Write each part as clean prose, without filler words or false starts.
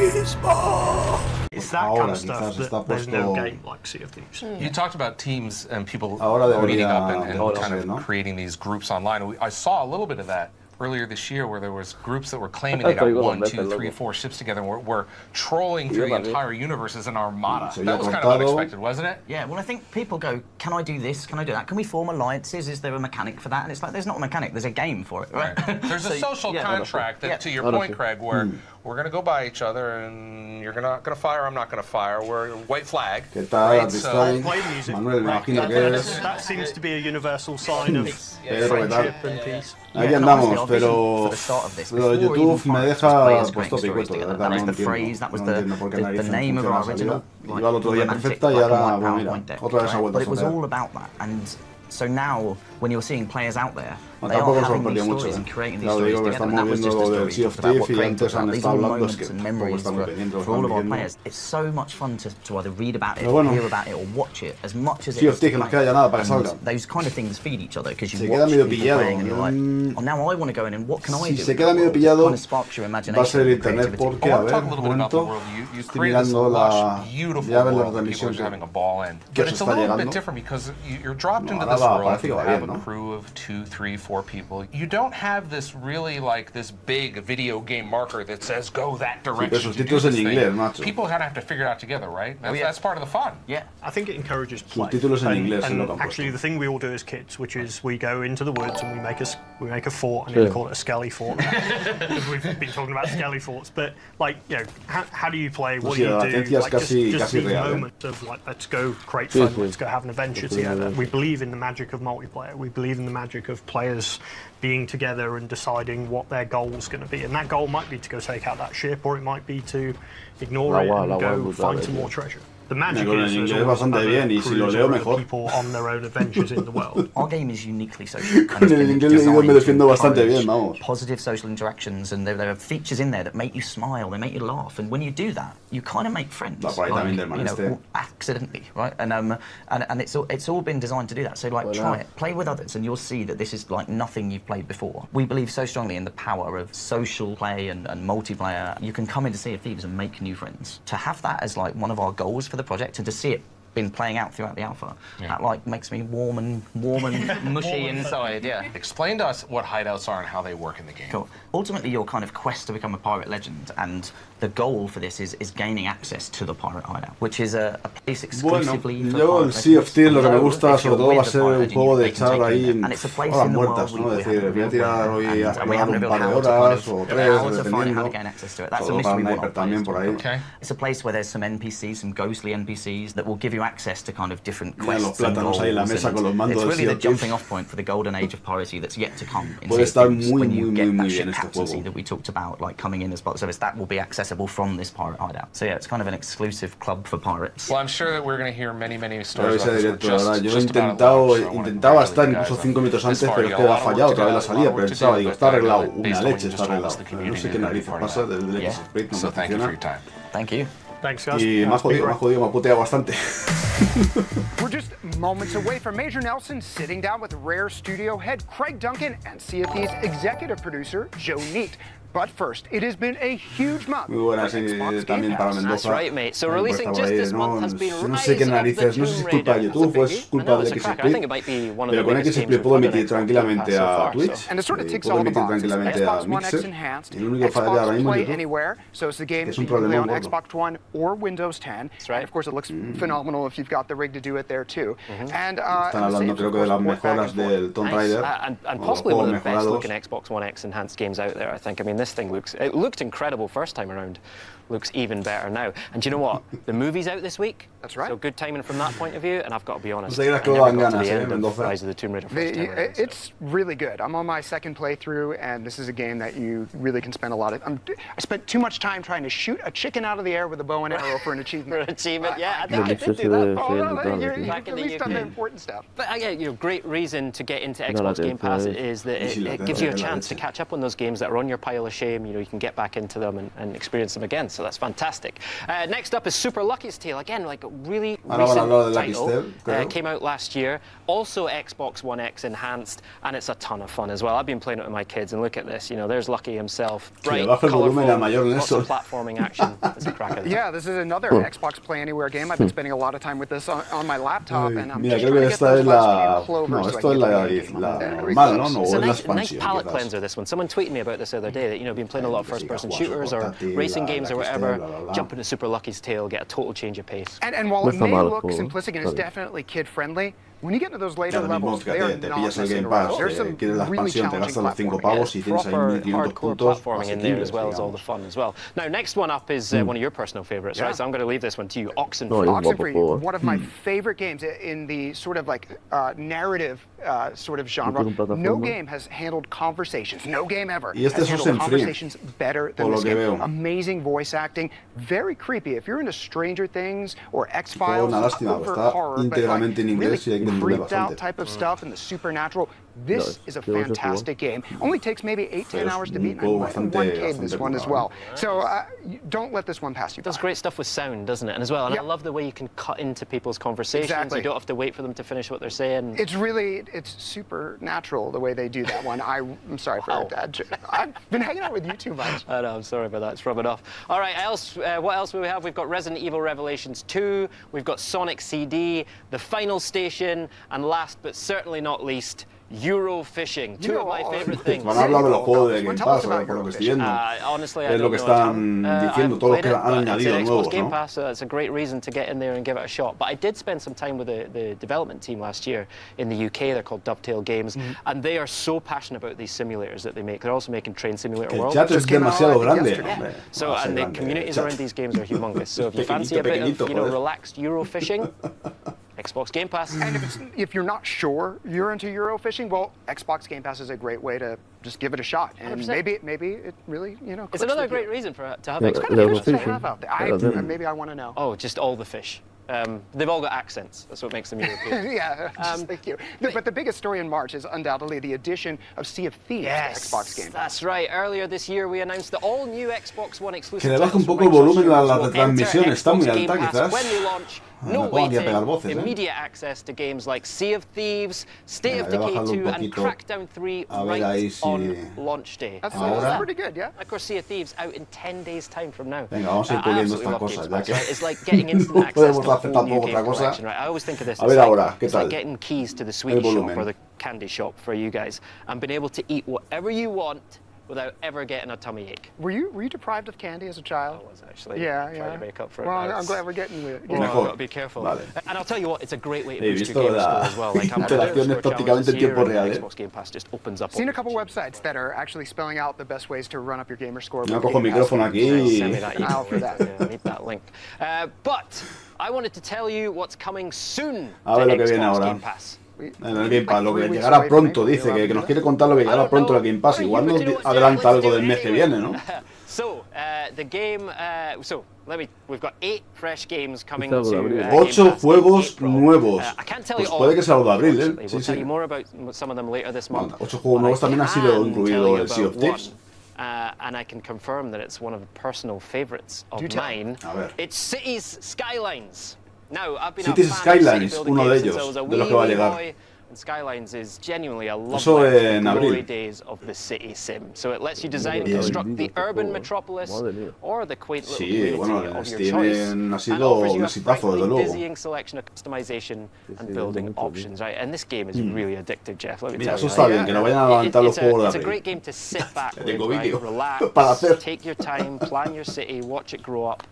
It's that kind of stuff that there's no game like Sea of Thieves. You talked about teams and people Ahora meeting up debería and kind of ¿no? creating these groups online. I saw a little bit of that earlier this year where there was groups that were claiming they got 1, 2, 3, 4 ships together and were trolling through the entire universe as an armada. That was kind of unexpected, wasn't it? Yeah, well I think people go, can I do this, can I do that? Can we form alliances? Is there a mechanic for that? And it's like, there's not a mechanic, there's a game for it, right? There's a social contract that, to your point, Craig, where we're going to go by each other and you're not going to fire, I'm not going to fire. We're white flag. Right? So, play music. That seems to be a universal sign of friendship and peace. Ahí andamos, pero YouTube me deja puesto picueto, de verdad, no entiendo por qué narices funciona esa vida. Iba el otro día perfecta y ahora, bueno, mira, otra vez ha vuelto a suceder. So now, when you're seeing players out there, they tampoco are nos having sorprendió these mucho, stories and creating these Claro, stories digo que together, and estamos that was just viendo a lo del story Sea of about what Thieves y Craig antes talked han about. These estado are all hablando, es moments que and memories estamos pendientes, for all of our players. It's so much fun to either read about it, hear about it, or watch it, as much as it is. Sea of Thieves, que no queda ya nada para que salga. Those kind of things feed each other, because you watch people pillado. playing and you're like, oh, now I want to go in and what can I do? Si se queda medio pillado, kind of sparks your imagination, va a ser el internet porque, a ver, un momento, estoy mirando la llave de la transmisión que But it's a little bit different because you're dropped into this world, you have a crew of 2, 3, 4 people. You don't have this really like this big video game marker that says go that direction. People kind of have to figure it out together, right? That's part of the fun. Yeah, I think it encourages play. Subtítulos en inglés, and actually, the thing we all do as kids, which is we go into the woods and we make a fort, and we call it a skelly fort. Because we've been talking about skelly forts, but like, you know, how do you play? What do you do? Like, just these moments of like, let's go create fun, let's go have an adventure together. We believe in the magic of multiplayer. We believe in the magic of players being together and deciding what their goal is going to be. And that goal might be to go take out that ship, or it might be to ignore it and go find some more treasure. The magic is there's bastante bien, y si lo leo mejor. People on their own adventures in the world. Our game is uniquely social. Con el inglés leído me defiendo bastante bien, vamos. Positive social interactions, and there are features in there that make you smile, they make you laugh, and when you do that, you kind of make friends. Accidentally, right? And it's all been designed to do that. So like, try it, play with others, and you'll see that this is like nothing you've played before. We believe so strongly in the power of social play and multiplayer. You can come into Sea of Thieves and make new friends. To have that as like one of our goals for the project, and to see it been playing out throughout the alpha, that like makes me warm and mushy inside. Yeah. Explain to us what hideouts are and how they work in the game. Cool. Ultimately, your kind of quest to become a pirate legend, and the goal for this is gaining access to the pirate hideout, which is a place exclusively for yo el Sea of Thieves lo que me gusta sobre todo va a ser un juego de echar ahí horas muertas, ¿no? Es decir, voy a tirar hoy a jugar un par de horas o 3, dependiendo. Todo para sniper también por ahí. It's a place where there's some NPCs, some ghostly NPCs that will give you access to kind of different quests and goals. It's really the jumping off point for the golden age of piracy that's yet to come. Puede estar muy, when you muy, get muy that bien ship este captaincy juego. that we talked about, like coming in as part of the service, that will be accessible from this pirate hideout. So yeah, it's kind of an exclusive club for pirates. Well, I'm sure that we're going to hear many stories about this. Yo intentaba estar incluso 5 minutos antes, pero es que ha fallado otra vez la salida. Pensaba, digo, está arreglado, una leche está arreglado. No sé qué narices pasa del Xsplit, no me funciona. Thank you. Thanks, guys. Y me ha jodido, me ha puteado bastante. We're just moments away from Major Nelson sitting down with Rare Studio head Craig Duncan and Sea of Thieves executive producer Joe Neate. But first, it has been a huge month. Muy buena, sí, también para Mendoza. That's right, mate. So releasing just this month has been no sé qué narices, no sé si es culpa de YouTube o es culpa del Xsplit, pero con Xsplit puedo emitir tranquilamente a Twitch, puedo emitir tranquilamente a Mixer, y lo único que falla ahora mismo es YouTube, que es un problema gordo. Xbox One or Windows 10. And of course, it looks phenomenal if you've got the rig to do it there too. And están hablando, creo que de las mejoras del Tomb Raider, and possibly one of the best looking Xbox One X enhanced games out there, I think. I mean, this thing looked incredible first time around. Looks even better now. And do you know what? The movie's out this week. That's right. So good timing from that point of view. And I've got to be honest, I never got to the end Mendoza. of Rise of the Tomb Raider first time around, It's really good. I'm on my second playthrough, and this is a game that you really can spend a lot of. I spent too much time trying to shoot a chicken out of the air with a bow and arrow for an achievement. For an achievement, yeah. I think I did do that. You've at least done the important stuff. But again, you know, great reason to get into Xbox Game Pass is that it gives you a chance to catch up on those games that are on your pile of shame. You know, you can get back into them and experience them again. So that's fantastic. Next up is Super Lucky's Tale. Again, like, really recent title. Came out last year. Also Xbox One X enhanced, and it's a ton of fun as well. I've been playing it with my kids, and look at this. You know, there's Lucky himself. Bright, colourful, lots of platforming action. It's a cracker. Yeah, this is another Xbox Play Anywhere game. I've been spending a lot of time with this on my laptop, and I'm just trying to get those last few clovers so I can get It's a nice palate cleanser, this one. Someone tweeted me about this the other day, that, you know, been playing a lot of first-person shooters or racing games or whatever, jump into Super Lucky's tail, get a total change of pace. And while it may look simplistic and it's definitely kid-friendly, when you get into those later levels, they are not messing around. There's some really challenging platforming, proper hardcore platforming in there, as well as all the fun as well. Now, next one up is one of your personal favorites, right? So I'm going to leave this one to you, Oxenfree. Oxenfree, one of my favorite games in the sort of like narrative sort of genre. No game has handled conversations. No game ever has handled conversations better than this game. Amazing voice acting, very creepy. If you're into Stranger Things or X-Files, over horror, but like really creeped out type of stuff and the supernatural, this is a fantastic game. Only takes maybe 8-10 hours to beat, and I went 1K'd this one as well. So don't let this one pass you by. It does great stuff with sound, doesn't it? And as well, and I love the way you can cut into people's conversations. Exactly. You don't have to wait for them to finish what they're saying. It's supernatural the way they do that one. I'm sorry for that. I've been hanging out with you too much. I know, I'm sorry about that. It's rubbing off. All right, what else do we have? We've got Resident Evil Revelations 2, we've got Sonic CD, The Final Station, and last but certainly not least, Euro fishing, two of my favorite things. Van a hablar de los juegos de Game Pass, por lo que estoy viendo. Honestly, es lo que están diciendo, todos los que han añadido nuevos, Game Pass, so it's a great reason to get in there and give it a shot. But I did spend some time with the development team last year in the UK. They're called Dovetail Games, and they are so passionate about these simulators that they make. They're also making Train Simulator World. El chat es demasiado grande. So, and the communities around these games are humongous. So if you fancy a bit of, relaxed Euro fishing, Xbox Game Pass. And if you're not sure you're into Euro fishing, well, Xbox Game Pass is a great way to just give it a shot. And 100%. maybe it really, it's another great reason to have Xbox. What kind of fish do they have out there? Maybe I want to know. Oh, just all the fish. They've all got accents. That's what makes them European. Thank you. But the biggest story in March is undoubtedly the addition of Sea of Thieves to Xbox Game Pass. That's right. Earlier this year, we announced the all-new Xbox One exclusive. Que le baje un poco el volumen a la retransmisión, está muy alta quizás. When we launch, no waiting, immediate access to games like Sea of Thieves, State of Decay 2, and Crackdown 3 right on launch day. That's pretty good, yeah? Of course, Sea of Thieves out in 10 days' time from now. Venga, vamos a ir puliendo estas cosas, ya que it's like getting instant access to a whole new game collection, right? I always think of this as like getting keys to the sweet shop or the candy shop for you guys, and being able to eat whatever you want without ever getting a tummy ache. Were you deprived of candy as a child? I was actually. Yeah. Trying to make up for it. Well, I'm glad we're getting it. I've got to be careful. Vale. And I'll tell you what, it's a great way to boost your gamer score as well. Like, I'm prácticamente en tiempo real. Xbox Game Pass just opens up. Seen a couple websites that are actually spelling out the best ways to run up your gamer score. No cojo el micrófono aquí. Send me that email for that. I need that link. But I wanted to tell you what's coming soon to Xbox Game Pass. En el Game Pass, lo que llegará pronto, dice que nos quiere contar lo que llegará pronto al Game Pass. Igual nos adelanta algo del mes que viene, ¿no? So, the game, we've got 8 fresh games coming to 8 juegos nuevos. Pues puede que sea algo de abril, ¿eh? We'll tell you more about some of them later this month. 8 juegos nuevos también ha sido incluido el Sea of Thieves. And I can confirm that it's one of the personal favorites of mine. It's Cities Skylines. Now, I've been Cities Skylines, uno de ellos, de los que va a llegar. And Skylines is genuinely a lovely glory days of the city sim. So it lets you design and construct the urban metropolis or the quaint little community of your choice. And offers you a frightening, dizzying selection of customization and building options, right? And this game is really addictive, Jeff. Let me tell you. It's a great game to sit back with, right? Relax, take your time, plan your city, watch it grow up.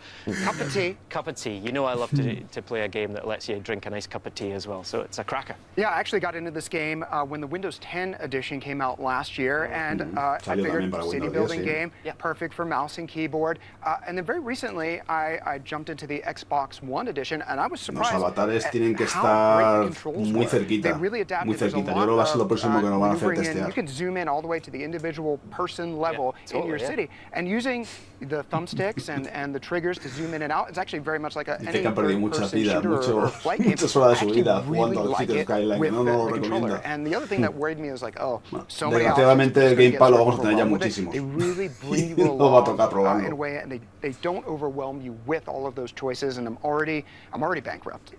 Cup of tea. Cup of tea. You know I love to play a game that lets you drink a nice cup of tea as well. So it's a cracker. Yeah, I actually got into this game when the Windows 10 edition came out last year, and I figured city building game, perfect for mouse and keyboard. And then very recently, I jumped into the Xbox One edition, and I was surprised at how great the controls were. They really adapted. There's a lot of maneuvering in. You can zoom in all the way to the individual person level in your city, and using the thumbsticks and the triggers to zoom in and out, it's actually very much like any third-person shooter or flight game. I actually really like it with no lo recomienda. And the other thing that worried me was like, oh, so many desgraciadamente el gamepad lo vamos a tener ya muchísimos. They really bring you No va a tocar along in a probarlo. way, and they don't overwhelm you with all of those choices. And I'm already bankrupt.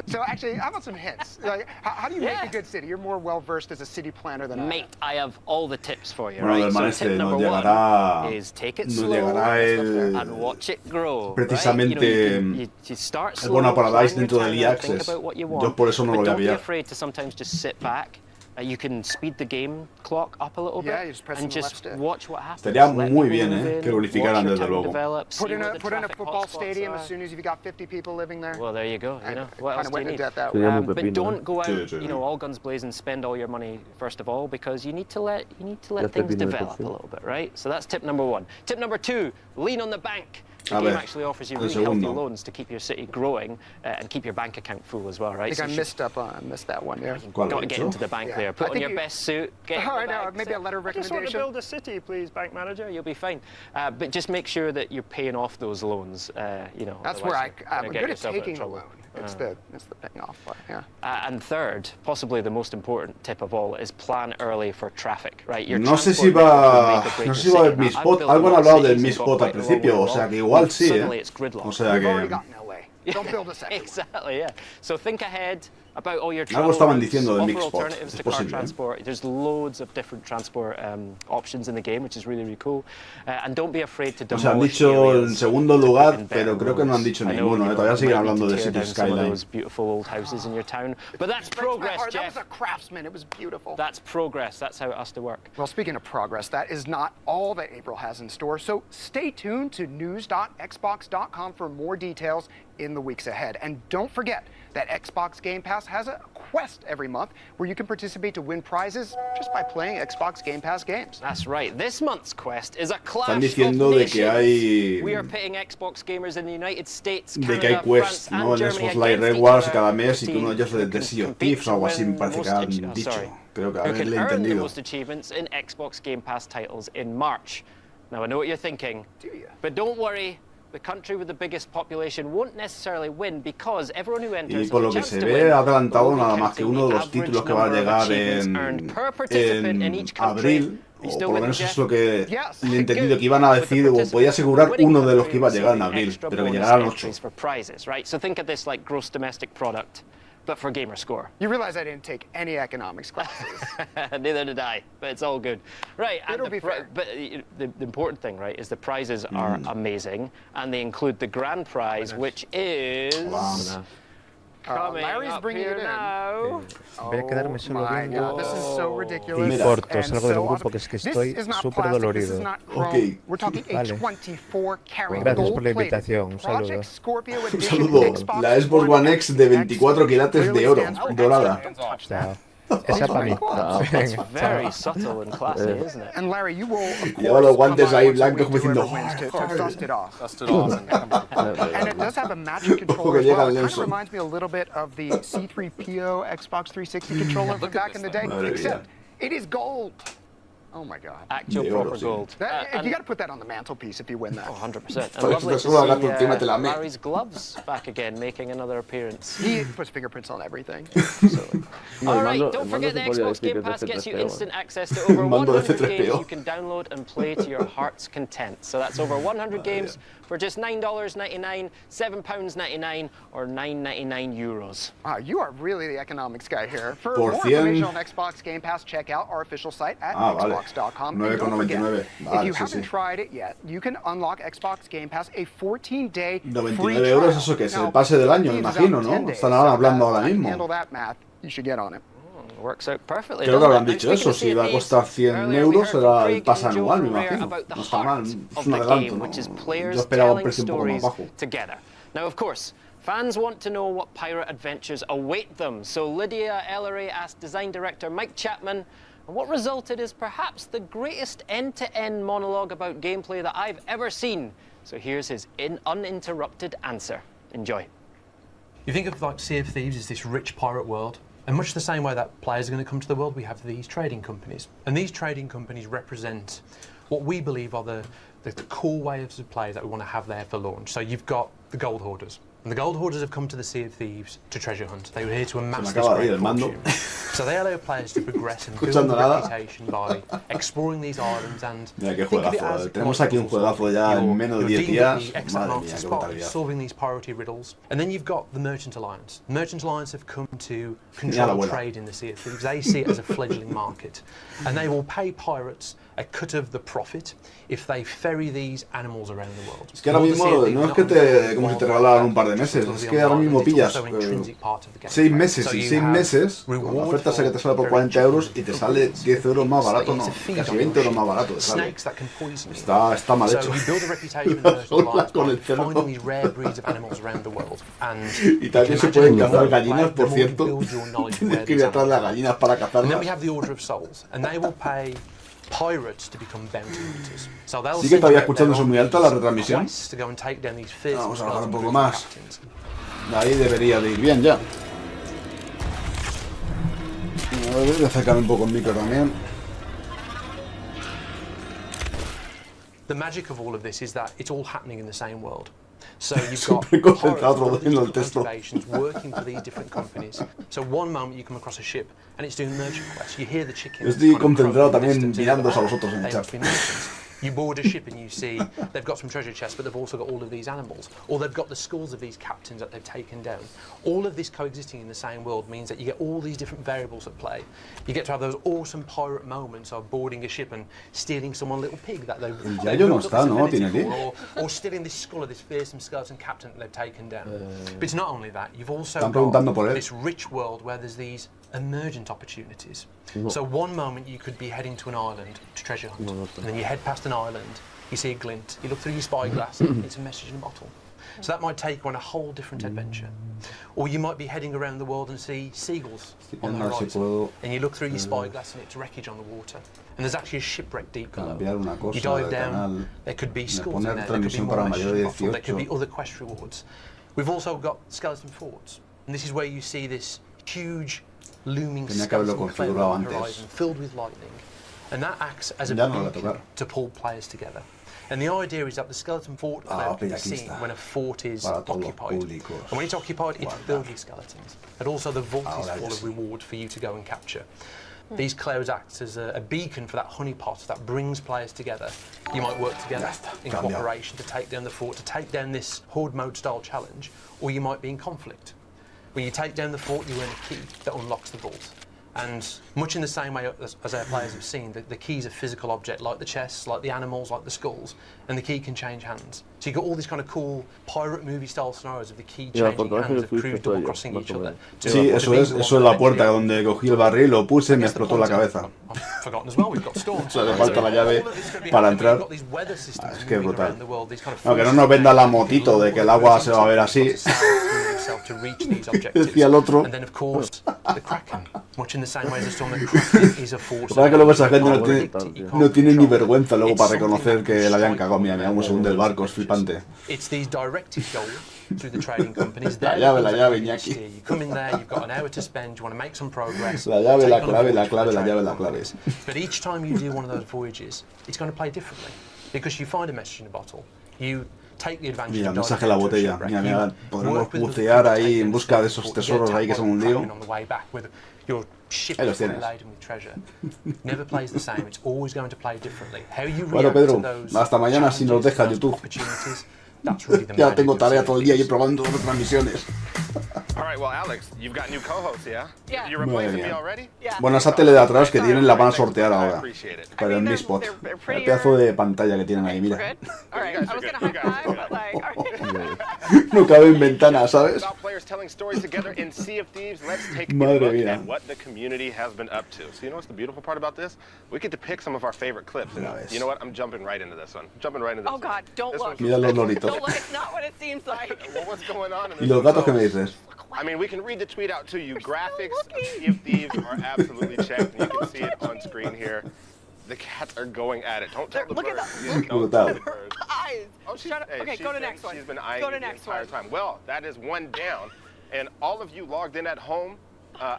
So actually, how about some hints? Like, how do you make a good city? You're more well versed as a city planner than I am. Mate, I have all the tips for you. Bueno, Right? So tip number one is take it slow and watch it grow. Precisamente You start el Bona slow, Paradise plan dentro your del time and think EAccess. about what you Yo want, por eso no lo but voy a don't be pillar. afraid to sometimes just sit back. You can speed the game clock up a little bit and just watch what happens. Estaría muy bien, que lo unificaran desde luego. Put in a football stadium as soon as you've got 50 people living there. Well, there you go. You know, what else do you need? But don't go out, you know, all guns blazing, spend all your money first of all, because you need to let things develop a little bit, right? So that's tip number one. Tip number two: lean on the bank. The game actually offers you really healthy loans to keep your city growing and keep your bank account full as well, right? I think I missed that one there. You've got to get into the bank there. Put on your best suit. Get All right, now maybe a letter of recommendation. I just want to build a city, please, bank manager. You'll be fine. But just make sure that you're paying off those loans. You know. That's where I'm good at taking a loan. It's the paying off part. Yeah. And third, possibly the most important tip of all, is plan early for traffic, right? No sé si va a haber mi spot. Algo han hablado del mi spot al principio, o sea que igual sí, O sea que. Don't build a second. Exactly, yeah. So think ahead about all your Algo estaban diciendo del offer mixed alternatives to car transport. There's loads of different transport options in the game, which is really, really cool. And don't be afraid to demolish. O sea, han dicho en segundo lugar, pero creo que no han dicho ninguno. Todavía siguen hablando de City Skyline. Those beautiful old houses in your town, but that's progress, Jeff. That was a craftsman. It was beautiful. That's progress. That's how it has to work. Well, speaking of progress, that is not all that April has in store. So stay tuned to news.xbox.com for more details in the weeks ahead. And don't forget that Xbox Game Pass has a quest every month where you can participate to win prizes just by playing Xbox Game Pass games. That's right. This month's quest is a clash Están diciendo of de que hay We are pitting Xbox gamers in the United States, de que hay Canada, quests, France, ¿no? En and Xbox Germany Live against Red Wars each cada other. mes y que uno de ellos es de Sea of Thieves o algo así, me parece que han dicho. Creo que Who can haberle earn the entendido. most achievements in Xbox Game Pass titles in March. Now I know what you're thinking, but don't worry. The country with the biggest population won't necessarily win because everyone who enters Y por lo que se ve, ha adelantado nada más que uno de los títulos que va a llegar en abril, o por lo menos es lo que le he entendido, que iban a decir, o podía asegurar uno de los que iba a llegar en abril, pero que llegarán 8. So think of this like gross domestic product, but for gamer score. You realize I didn't take any economics classes. Neither did I, but it's all good. Right, It'll be fair. But the important thing, right, is the prizes are amazing, and they include the grand prize, which is... Larry's bringing it in. Now. Voy a quedarme solo viendo This is so ridiculous. y corto, salgo del grupo que es que estoy súper dolorido. Okay. We're talking a 24 karat Gracias por la invitación, un saludo. Un saludo. La Xbox One X de 24 quilates de oro, dorada. Esa para mí. It's very subtle and classy, isn't it? And Larry, you will of Lleva los guantes course ahí come by blancos como once diciendo to dust it off. Dust it off and come back. And it does have a matching controller as well. It kind of reminds me a little bit of the C3PO Xbox 360 controller from back in the day, except it is gold. Oh my God. Actual proper gold. You got to put that on the mantelpiece if you win that. Oh, 100%. And lovely to see Larry's gloves back again, making another appearance. He puts fingerprints on everything. All right, don't forget the Xbox Game Pass gets you instant access to over 100 games you can download and play to your heart's content. So that's over 100 games for just $9.99, £7.99, or €9.99. Wow, you are really the economics guy here. For more information on Xbox Game Pass, check out our official site at Xbox.com. And don't forget, if you haven't tried it yet, you can unlock Xbox Game Pass a 14-day free trial. 99 € eso que es el pase del año, me imagino, ¿no? Están hablando ahora mismo. Handle that math, you should get on it. Works out perfectly. Creo que habrán dicho eso, si va a costar 100 €, será el pase anual, me imagino. No está mal, es un adelanto, ¿no? Yo esperaba un precio un poco más bajo. Now, of course, fans want to know what pirate adventures await them, so Lydia Ellery asked design director Mike Chapman, and what resulted is perhaps the greatest end-to-end monologue about gameplay that I've ever seen. So here's his uninterrupted answer. Enjoy. You think of like Sea of Thieves as this rich pirate world, and much the same way that players are going to come to the world, we have these trading companies. And these trading companies represent what we believe are the cool ways of play that we want to have there for launch. So you've got the gold hoarders. And the gold hoarders have come to the Sea of Thieves to treasure hunt. They were here to amass this great fortune. So they allow players to progress and build a reputation by exploring these islands and mira qué juegazo. Tenemos aquí un juegazo ya en menos de 10 días. Madre mía, qué brutalidad. Solving these priority riddles. And then you've got the Merchant Alliance. The Merchant Alliance have come to control trade in the Sea of Thieves. They see it as a fledgling market. And they will pay pirates a cut of the profit if they ferry these animals around the world. Es que ahora mismo no es que te, como si te regalaran un par de meses, es que ahora mismo pillas 6 meses y 6 meses, la oferta esa que te sale por 40 euros y te sale 10 euros más barato, no, casi 20 euros más barato te sale. Está mal hecho. Con el cerdo. Y también se pueden cazar gallinas, por cierto. Tienes que ir atrás de las gallinas para cazarlas. ¿Sigue todavía escuchándose muy alta la retransmisión? Vamos a bajar un poco más. Ahí debería de ir bien ya. A ver, voy a acercar un poco el micro también. The magic of all of this is that it's all happening in the same world. So you've got motivations working for these different companies. So one moment you come across a ship and it's doing merchant quests. You hear the chickens. Estoy concentrado también mirándoos a vosotros en el chat. You board a ship and you see they've got some treasure chests, but they've also got all of these animals, or they've got the skulls of these captains that they've taken down. All of this coexisting in the same world means that you get all these different variables at play. You get to have those awesome pirate moments of boarding a ship and stealing someone's little pig that they've or stealing this skull of this fearsome skeleton captain that they've taken down. But it's not only that, you've also got this rich world where there's these emergent opportunities. So one moment you could be heading to an island to treasure hunt, and then you head past an island, you see a glint, you look through your spyglass, it's a message in a bottle. So that might take you on a whole different adventure. Or you might be heading around the world and see seagulls on the horizon, and you look through your spyglass and it's wreckage on the water. And there's actually a shipwreck deep below. You dive down, there could be skulls in there, there could be more bottle, there could be other quest rewards. We've also got skeleton forts, and this is where you see this huge looming skeleton cloud on the horizon filled with lightning, and that acts as a beacon to pull players together. And the idea is that the skeleton fort cloud can be seen when a fort is occupied. And when it's occupied, it's filled with skeletons. And also the vault is full of rewards for you to go and capture. These clouds act as a beacon for that honeypot that brings players together. You might work together in cooperation to take down the fort, to take down this horde mode style challenge, or you might be in conflict. When you take down the fort, you earn a key that unlocks the vault. And much in the same way as our players have seen, the key's a physical object, like the chests, like the animals, like the skulls, and the key can change hands. So you've got all these kind of cool pirate movie style scenarios of the key changing hands, of crews double crossing each other. Sí, eso es la puerta donde cogí el barril, lo puse y me explotó la cabeza. Forgotten as well, we've got storms. O sea, le falta la llave para entrar. Es que brutal. Aunque no nos venda la motito de que el agua se va a ver así. Decía el otro. Lo que pasa es que luego esa gente no tiene ni vergüenza luego para reconocer que la habían cagado. Mira, un segundo el barco, es flipante. La llave, Iñaki. La llave, la clave, la clave, la llave, la clave. But each time you do one of those voyages, it's going to play differently because you find a message in a bottle. You take the advantage. Mira, mensaje en la botella. Mira, mira, podremos bucear ahí en busca de esos tesoros ahí que son un lío. Ahí los tienes. Bueno, Pedro, hasta mañana si nos deja YouTube. Ya tengo tarea todo el día y probando retransmisiones. Bueno, esa tele de atrás que tienen la van a sortear ahora. Para el Mi Spot. El pedazo de pantalla que tienen ahí, mira. No cabe en ventana, ¿sabes? Madre mía. Mira los loritos. ¿Y los gatos qué me dices? I mean, we can read the tweet out to you. Graphics of Sea of Thieves are absolutely checked, and you can see it on screen here. The cats are going at it. Don't tell the birds. Look at her eyes. Oh, shut up. Okay, go to next one. She's been eyeing it the entire time. Well, that is one down. And all of you logged in at home,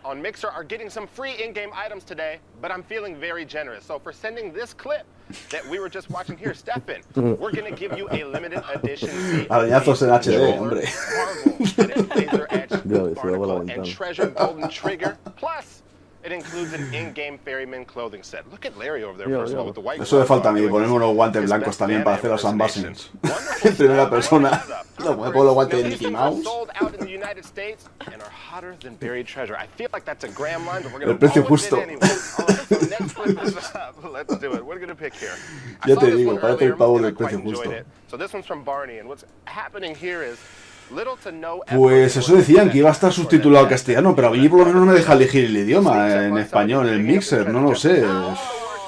on Mixer are getting some free in-game items today, but I'm feeling very generous. So for sending this clip that we were just watching here, Stefan, we're going to give you a limited edition arañazos en HD, hombre. Laser edge barnacle and treasure golden trigger. Plus, it includes an in-game ferryman clothing set. Look at Larry over there, first of all, with the white. Eso le falta a mí, ponerme unos guantes blancos también para hacer los unboxings. En primera persona. Lo pongo los guantes de Mickey Mouse. El precio justo. Ya te digo, parece el pavo del precio justo. Pues eso decían, que iba a estar subtitulado al castellano, pero a mí por lo menos no me deja elegir el idioma en español, el Mixer, no lo sé.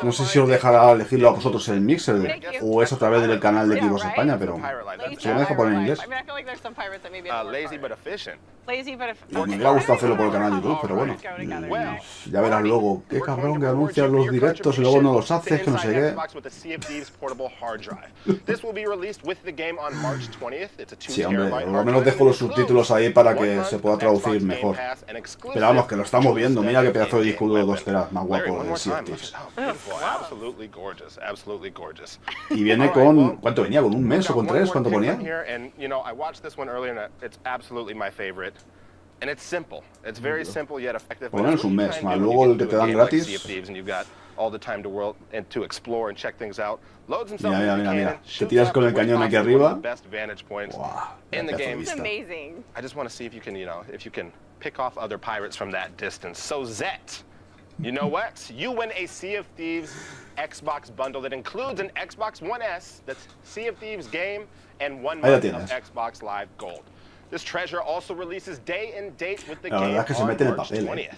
No sé si os dejará elegirlo a vosotros el Mixer o es a través del canal de Xbox España, pero se me deja poner en inglés. Me hubiera gustado hacerlo por el canal de YouTube, pero bueno. Ya verás luego, qué cabrón que anuncias los directos y luego no los haces, que no sé qué. Sí, hombre, por lo menos dejo los subtítulos ahí para que se pueda traducir mejor. Pero vamos, que lo estamos viendo, mira qué pedazo de disco duro de 2 teras, más guapo el Sea of Thieves. Absolutely gorgeous, absolutely gorgeous. Y viene con, ¿cuánto venía? ¿Con un mes o con 3? ¿Cuánto ponía? And you know, I watched this one earlier and it's absolutely my favorite. And it's simple. It's very simple yet effective. Por lo menos un mes, más luego el que te dan gratis. All the time to world and to explore and check things out. Loads and mira, mira, mira. Te tiras con el cañón aquí arriba. Best vantage points in the game. It's amazing. I just want to see if you can, you know, if you can pick off other pirates from that distance. So Zet, you know what? You win a Sea of Thieves Xbox bundle that includes an Xbox One S, that's Sea of Thieves game, and 1 month of Xbox Live Gold. This treasure also releases day and date with the game on March 20th.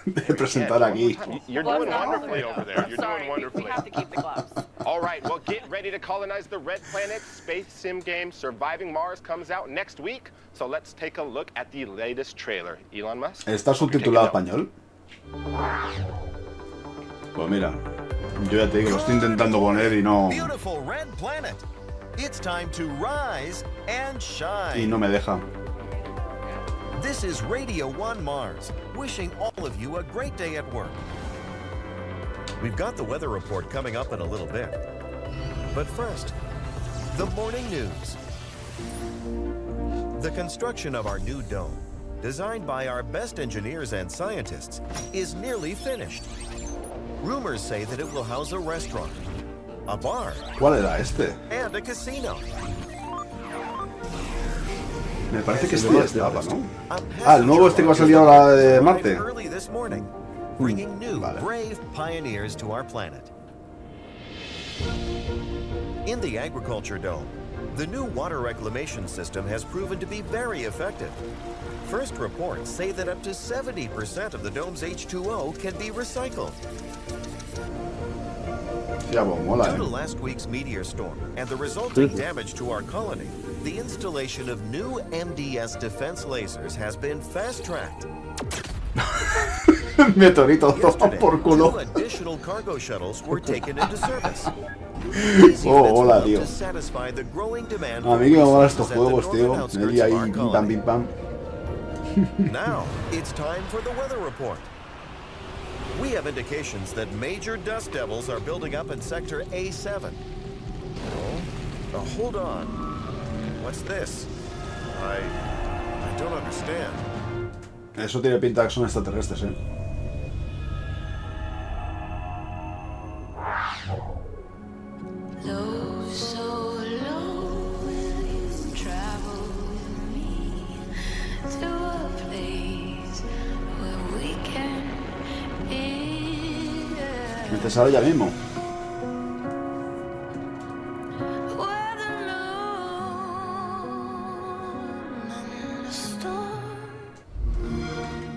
De presentar aquí. You're doing wonderfully over there. You're doing wonderfully. We have to keep the gloves. All right, well, get ready to colonize the Red Planet space sim game Surviving Mars comes out next week. So let's take a look at the latest trailer. Elon Musk. ¿Está subtitulado español? Pues mira, yo ya te digo, lo estoy intentando poner y no... Beautiful Red Planet. It's time to rise and shine. Y no me deja. This is Radio 1 Mars, wishing all of you a great day at work. We've got the weather report coming up in a little bit. But first, the morning news. The construction of our new dome, designed by our best engineers and scientists, is nearly finished. Rumors say that it will house a restaurant, a bar, ¿Cuál era este? and a casino. Me parece que este ya estaba, ¿no? Ah, el nuevo este que va a salir ahora de Marte. Early this morning, bringing new, brave pioneers to our planet. In the agriculture dome, the new water reclamation system has proven to be very effective. First reports say that up to 70% of the dome's H2O can be recycled. Ya, pues, mola, Due to last week's meteor storm and the resulting damage to our colony, the installation of new MDS defense lasers has been fast-tracked. Meteorito, toma por culo. 2 additional cargo shuttles were taken into service. Oh, hola, tío. A mí que me molan estos juegos, tío. Me di ahí, pim pam, pim pam. Now, it's time for the weather report. We have indications that major dust devils are building up in sector A7. Oh, hold on. What's this? I don't understand. Eso tiene pinta que son extraterrestres, ¿eh? Necesario ya mismo.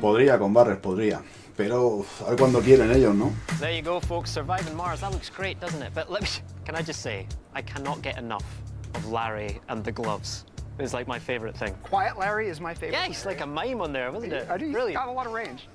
Podría con Barres, podría. Pero a ver cuándo quieren ellos, ¿no? There you go, folks. Surviving Mars. That looks great, doesn't it? But let me, can I just say, I cannot get enough of Larry and the gloves. It's like my favorite thing. Quiet Larry is my favorite. Yeah, he's like a mime on there, wasn't it? Really? Got a lot of range.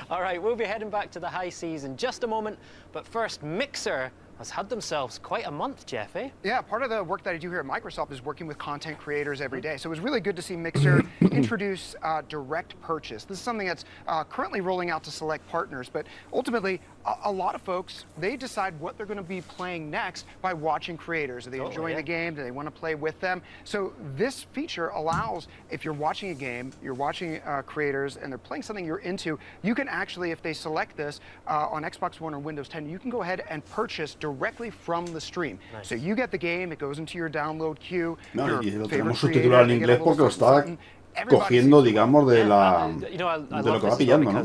All right, we'll be heading back to the high seas in just a moment. But first, Mixer has had themselves quite a month, Jeff, eh? Yeah, part of the work that I do here at Microsoft is working with content creators every day. So it was really good to see Mixer introduce direct purchase. This is something that's currently rolling out to select partners, but ultimately, a lot of folks, they decide what they're going to be playing next by watching creators. Are they enjoying the game? Do they want to play with them? So this feature allows, if you're watching a game, you're watching creators, and they're playing something you're into, you can actually, if they select this on Xbox One or Windows 10, you can go ahead and purchase directly from the stream. Nice. So you get the game, it goes into your download queue. No, y lo tenemos subtitulado en inglés porque lo está cogiendo, digamos, de lo que va pillando, ¿no?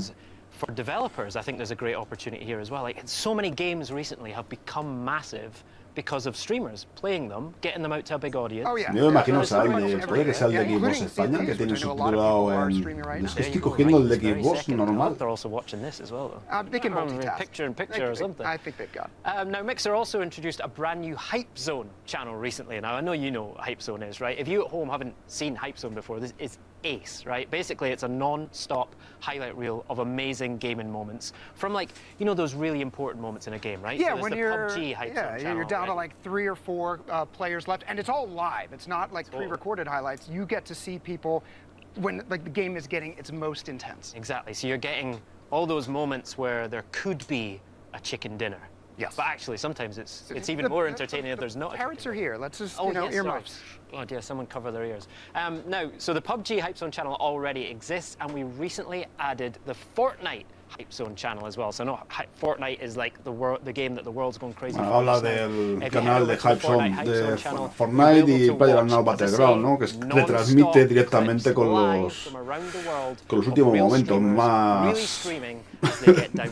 For developers, I think there's a great opportunity here as well. Like, so many games recently have become massive because of streamers playing them, getting them out to a big audience. Yo me imagino puede que sea el de Xbox España, que tiene subtitulado en... Es que estoy cogiendo el de Xbox normal. They're also watching this as well, though. They can multitask. Picture or something. I think they've got Now, Mixer also introduced a brand new Hype Zone channel recently. Now, I know you know what Hype Zone is, right? If you at home haven't seen Hype Zone before, this is ace, right? Basically, it's a non-stop highlight reel of amazing gaming moments from, like, you know, those really important moments in a game, right? Yeah, so when the you're PUBG Hype Zone channel, you're down to like 3 or 4 players left, and it's all live. It's not like pre-recorded highlights. You get to see people when like the game is getting its most intense. Exactly. So you're getting all those moments where there could be a chicken dinner. Yes. But actually, sometimes it's even more entertaining if there's not. Parents are here. Let's just, earmuffs. Oh dear, someone cover their ears. Now, so the PUBG Hype Zone channel already exists, and we recently added the Fortnite Hype Zone channel as well. So no, Fortnite is like the game that the world's going crazy for. Habla del canal de Hype Zone de Fortnite y PlayerUnknown's Battleground, ¿no? Que retransmite directamente con los últimos momentos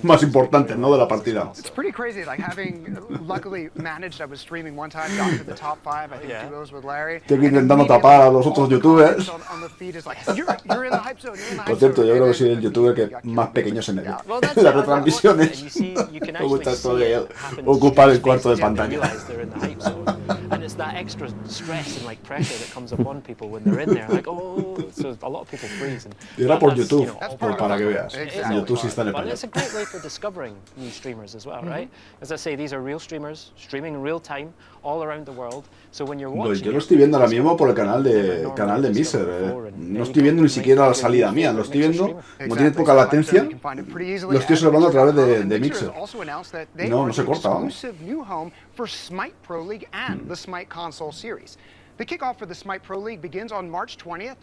más importantes, ¿no? De la partida. It's pretty crazy, like having luckily managed. I was streaming one time, got to the top 5. I think duos with Larry. Estoy intentando tapar a los otros youtubers. You're in the Hype Zone. Por cierto, yo creo que soy el youtuber que más pequeño se me ve. Las retransmisiones. Me gusta esto de ocupar el cuarto de pantalla. And it's that extra stress and like pressure that comes upon people when they're in there. Like, oh, so a lot of people freeze. Y era por YouTube, para que veas. YouTube sí está en But español. it's a great way for discovering new streamers as well, right? As I say, these are real streamers, streaming in real time, all around the world. So when you're watching, yo lo estoy viendo ahora mismo por el canal de Mixer. No estoy viendo ni siquiera la salida mía. Lo estoy viendo, como tiene poca latencia, lo estoy observando a través de Mixer. No se corta, vamos. For Smite Pro League and the Smite Console Series. The kickoff for the Smite Pro League begins on March 20th.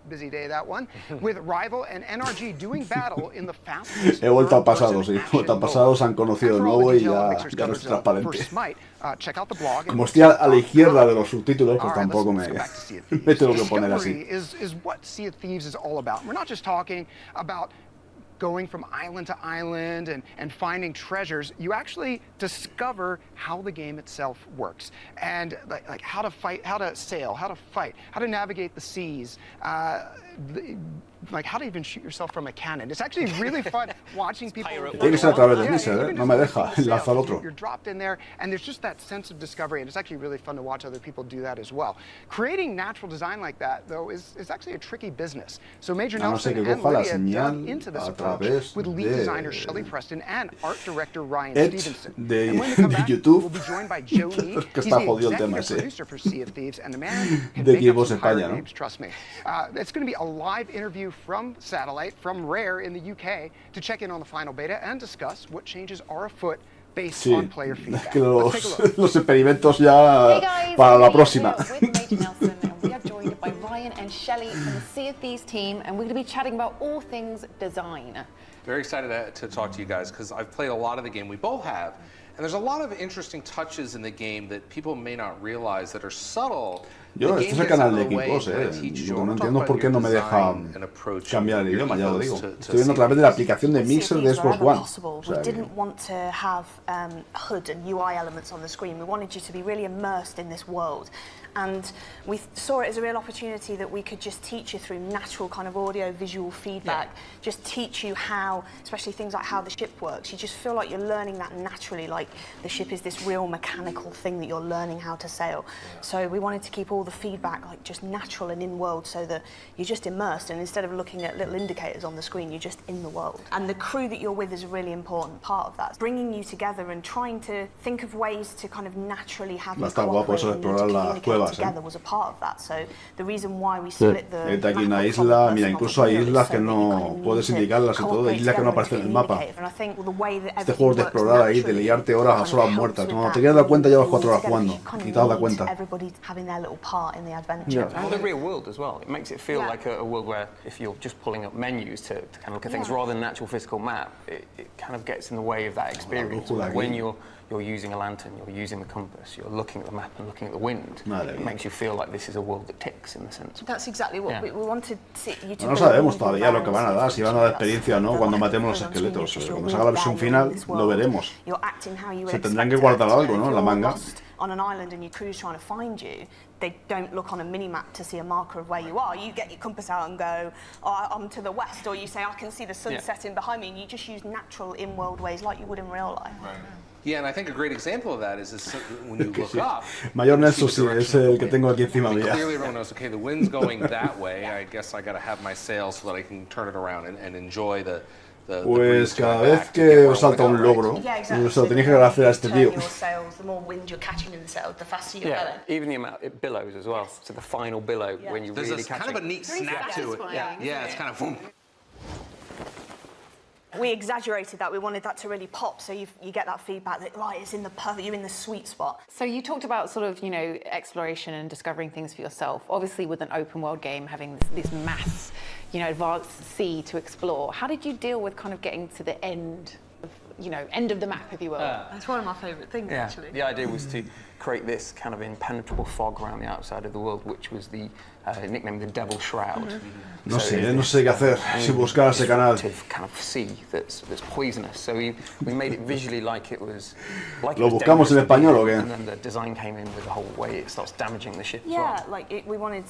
Busy day, that one, with Rival and NRG doing battle in the fast-paced He vuelto al pasado, sí. He vuelto al pasado, se han conocido de nuevo y ya no es transparente. Como estoy a la izquierda de los subtítulos, pues tampoco me tengo que poner así. Is what Sea of Thieves is all about. We're not just talking about going from island to island and finding treasures. You actually discover how the game itself works and like how to fight, how to sail, how to fight, how to navigate the seas, like how to even shoot yourself from a cannon. It's actually really fun watching people. Tiene que ser a través de Mixer, no me deja enlazar otro. You're dropped in there, and there's just that sense of discovery, and it's actually really fun to watch other people do that as well. Creating natural design like that, though, is actually a tricky business. So Major Nelson and Lydia dug into this approach with lead designer Shelley Preston and art director Ryan Stevenson. And when they come back, we'll be joined by Joe Lee. He's the executive producer for Sea of Thieves, and the man can make up some pirate names, trust me. It's going to be a live interview from satellite, from Rare in the UK, to check in on the final beta and discuss what changes are afoot based on player feedback. Los experimentos ya para la próxima. We are joined by Ryan and Shelley from the Sea of Thieves team, and we're going to be chatting about all things design. Very excited to talk to you guys because I've played a lot of the game. We both have. And there's a lot of interesting touches in the game that people may not realize that are subtle. Yo, este es el canal de equipos, Yo no entiendo por qué no me deja cambiar el idioma, ya lo digo. Estoy viendo a través de la aplicación de Mixer de Xbox One. O sea, we didn't want to have HUD and UI elements on the screen. We wanted you to be really immersed in this world. And we saw it as a real opportunity that we could just teach you through natural kind of audio-visual feedback, just teach you how, especially things like how the ship works. You just feel like you're learning that naturally, like the ship is this real mechanical thing that you're learning how to sail. So we wanted to keep all the feedback like just natural and in-world, so that you're just immersed, and instead of looking at little indicators on the screen, you're just in the world. And the crew that you're with is a really important part of that. Bringing you together and trying to think of ways to kind of naturally have you cooperate and communicate together was a part of that. So the reason why we split the aquí una isla, mira, incluso hay islas que no puedes indicarlas y todo, islas que no aparecen en el mapa. Este juego es de explorar ahí, de liarte horas a horas muertas. Cuando te quieres dar cuenta llevas 4 horas jugando y te has dado cuenta. And the real world as well. It makes it feel like a world where if you're just pulling up menus to kind of look at things rather than an actual physical map, it kind of gets in the way of that experience. When you're using a lantern, you're using the compass, you're looking at the map and looking at the wind. It makes you feel like this is a world that ticks in the sense. That's exactly what we wanted you to. No sabemos todavía lo que van a dar, si van a dar experiencia o no cuando matemos los esqueletos. Cuando salga la versión final lo veremos. Se tendrán que guardar algo, ¿no? En la manga. On an island and your crew's trying to find you, they don't look on a mini-map to see a marker of where you are. You get your compass out and go, oh, I'm to the west, or you say, I can see the sun setting behind me, and you just use natural in-world ways like you would in real life. Right. Yeah, and I think a great example of that is when you look up. Mayor Nelson, sí, es el que tengo aquí encima mía. Clearly everyone knows, okay, the wind's going that way, I guess I got to have my sails so that I can turn it around and enjoy the Pues cada vez que os salta un logro, se lo tenéis que agradecer a este tío. Even the amount it billows as well. So the final billow when you really catch it. There's kind of a neat snap to it. Yeah, it's kind of boom. We exaggerated that. We wanted that to really pop, so you get that feedback that right, it's in the perfect, you're in the sweet spot. So you talked about sort of, you know, exploration and discovering things for yourself. Obviously, with an open world game, having this mass, you know, advanced sea to explore. How did you deal with kind of getting to the end of, you know, end of the map, if you will? That's one of my favourite things, actually. The idea was to create this kind of impenetrable fog around the outside of the world, which was the nickname the Devil Shroud. No sé qué hacer si buscar ese canal. Kind of sea that's poisonous. So we made it visually like it was. ¿Lo buscamos en español o qué? And then the design came in with the whole way it starts damaging the ship. Yeah, we wanted,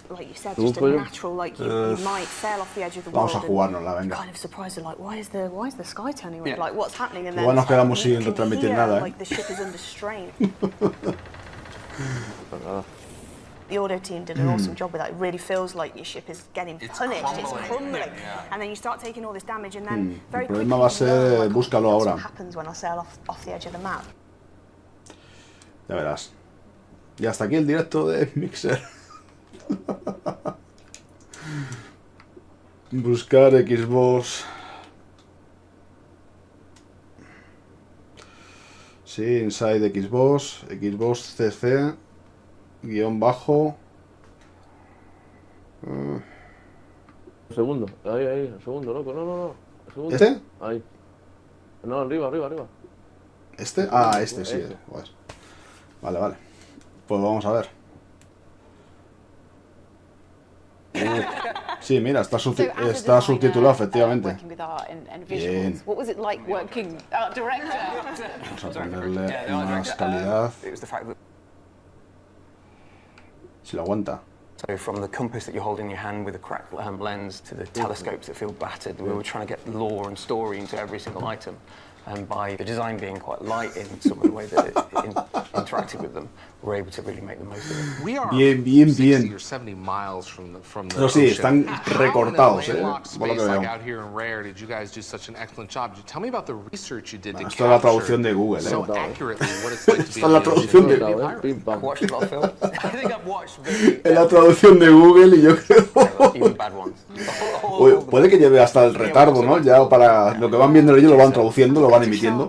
like you said, just a natural, like you might sail off the edge of the world. Vamos a jugárnosla, venga. Kind of surprised, like why is the sky turning red? Like what's happening? And then igual nos quedamos sin retransmitir nada. Like the ship is under strain. The audio team did an awesome job with that. It really feels like your ship is getting punished, it's crumbling. And then you start taking all this damage, and then very quickly va a ser, búscalo ahora. What happens when I sail off the edge of the map. Ya verás. Y hasta aquí el directo de Mixer. Buscar Xbox. Sí, inside Xbox, Xbox CC, guión bajo. Segundo, ahí, segundo, loco, no. Segundo. ¿Este? Ahí. No, arriba. ¿Este? Ah, este, sí. Vale. Pues vamos a ver. Sí, mira, está subtitulado, efectivamente. Bien. Vamos a ponerle más calidad. Si lo aguanta. So from the compass that you hold in your hand with a cracked lens to the telescopes that feel battered, we were trying to get lore and story into every single item. And by the design being quite light in some of the way that it interacted with them, we're able to really make the most of it. We are bien. 60 or 70 miles from the Pero sí, están recortados, por lo que veo. Out here in Rare, did you guys do such an excellent job? Tell me about the research you did to esto es la traducción de Google, so accurately what it's like to be esta es la traducción de I've watched a lot of films. I think I've watched es la traducción de Google y yo creo even bad ones. Puede que lleve hasta el retardo, ¿no? Ya para lo que van viendo ellos lo van traduciendo, lo van emitiendo.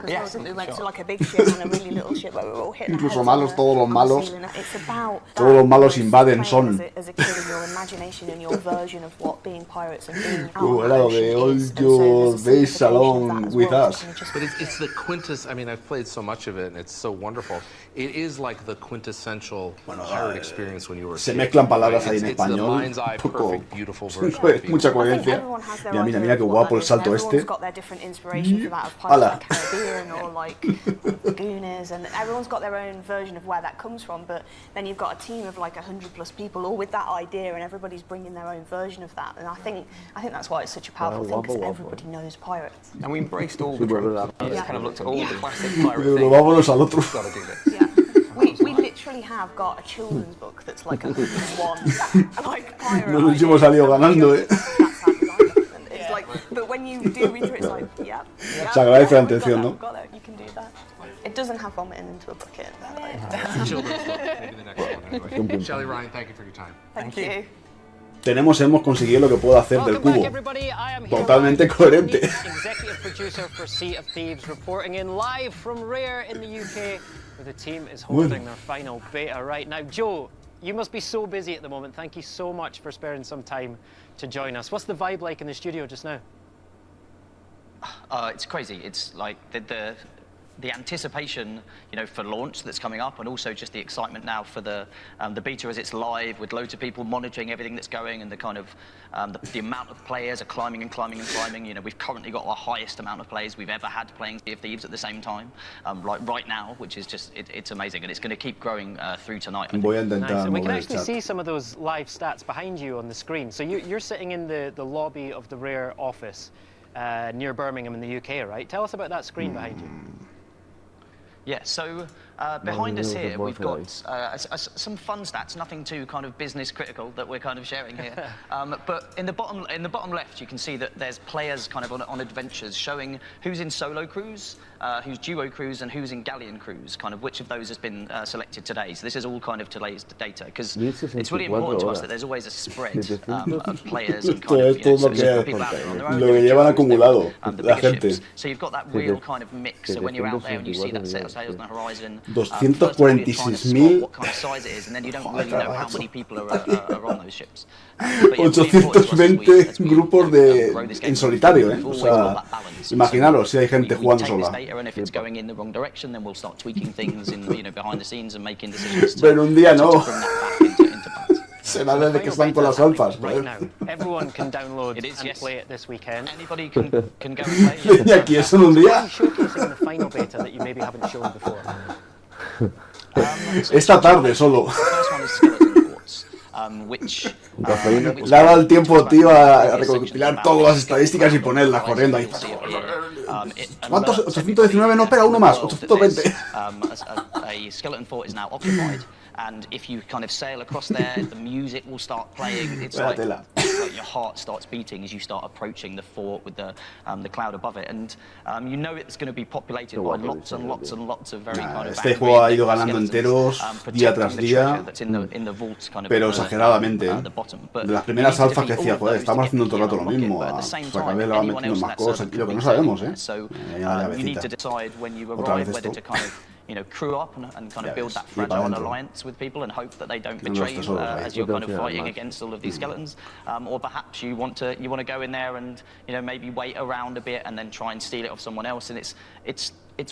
Incluso malos, todos los malos invaden son. Era lo de all your days along with us. But it's the quintessence. I mean, I've played so much of it, and it's so wonderful. It is like the quintessential pirate experience when you were a kid. Se mezclan palabras ahí en español. Un poco beautiful version of people. Mucha coherencia. Mira qué guapo el salto este. Everyone's got their different inspiration for that of Pirates of the Caribbean or like Lagooners, and everyone's got their own version of where that comes from. But then you've got a team of like 100+ people all with that idea, and everybody's bringing their own version of that. And I think that's why it's such a powerful thing, because everybody knows pirates. And we embraced all the tropes. Just kind of looked at all the classic pirate things. Vámonos al otro. Got to do this. Yeah. We literally have got a children's book that's like 101 like pirate. Nos hemos salido ganando, It's like, but when you do read through, it's like, yeah. Se agradece la atención, ¿no? You can do that. It doesn't have vomiting into a bucket. Children's book, maybe the next one. Anyway. Shelley, Ryan, thank you for your time. Thank you. Hemos conseguido lo que puedo hacer del cubo. Totalmente coherente. Executive producer for Sea of Thieves, reporting in live from Rare in the UK, where the team is holding their final beta right now. Joe, you must be so busy at the moment. Thank you so much for sparing some time to join us. What's the vibe like in the studio just now? It's crazy. It's like the anticipation, you know, for launch that's coming up, and also just the excitement now for the beta as it's live with loads of people monitoring everything that's going, and the kind of the amount of players are climbing and climbing and climbing. You know, we've currently got the highest amount of players we've ever had playing Sea of Thieves at the same time, like right now, which is just it's amazing, and it's going to keep growing through tonight. Nice. And we can actually see some of those live stats behind you on the screen. So you're sitting in the lobby of the Rare office near Birmingham in the UK, right? Tell us about that screen behind you. Yeah, so behind us here we've got some fun stats, nothing too kind of business critical that we're kind of sharing here. But in the bottom left, you can see that there's players kind of on adventures, showing who's in solo crews, who's duo crews, and who's in galleon crews. Kind of which of those has been selected today. So this is all kind of today's data, because it's really important to us that there's always a spread of players and kind of, you know, so people out there on their own. Lo que llevan acumulado la gente. So you've got that real kind of mix. So when you're out there and you see that set of sails on the horizon, 246.000. what kind of size it is, and then you don't really know how many people are on those ships. 820 grupos en solitario, ¿eh? O sea, imaginaros si hay gente jugando sola. Pero un día no. Será desde que están con las alfas. Everyone can download and play it this weekend. Anybody can go and play. Y aquí es en un día. Showcasing the final beta that you maybe haven't shown before. Esta tarde solo. Le ha dado el tiempo, tío, a recopilar todas las estadísticas y ponerlas corriendo ahí. ¿Cuántos? 819, no, espera, uno más, 820. And if you kind of sail across there, the music will start playing. It's like your heart starts beating as you start approaching the fort with the cloud above it, and you know it's going to be populated by lots and lots and lots of very kind of. Este juego ha ido ganando enteros día tras día, pero exageradamente. De las primeras alfas que decía, joder, estamos haciendo todo el rato lo mismo. Pues cada vez le van metiendo más cosas, y lo que no sabemos, ¿eh? Ya otra vez esto. You know, crew up and kind of build that fragile alliance with people and hope that they don't betray you as you're kind of fighting against all of these skeletons, or perhaps you want to go in there and, you know, maybe wait around a bit and then try and steal it off someone else, and it's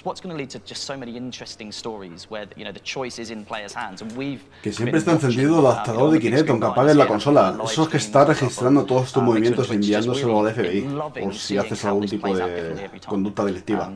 what's going to lead to just so many interesting stories where, you know, the choice is in players' hands, and que siempre está encendido el adaptador de Kinect aunque apagues la consola. Eso es que está registrando todos tus movimientos e enviándoselo al FBI por si haces algún tipo de conducta delictiva.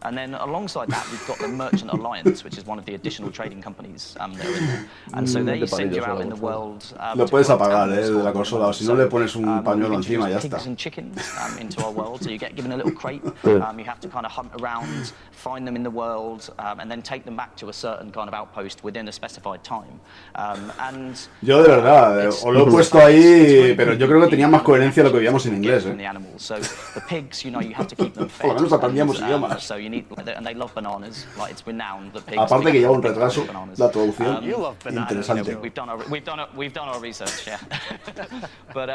And then alongside that, we've got the Merchant Alliance, which is one of the additional trading companies that are in there. And so they send you out in the world. Lo puedes apagar de la consola, o si no le pones un pañuelo encima y ya está. Pigs and chickens into our world, so you get given a little crate. You have to kind of hunt around, find them in the world, and then take them back to a certain kind of outpost within a specified time. And yo de verdad, os lo he puesto ahí, pero yo creo que tenía más coherencia lo que veíamos en inglés, ¿eh? So the pigs, you know, you have to keep them fed. Por lo menos aprendíamos idiomas. And they love bananas, like it's renowned that pigs. Aparte que lleva un retraso la traducción, interesante. We've done our research, yeah. But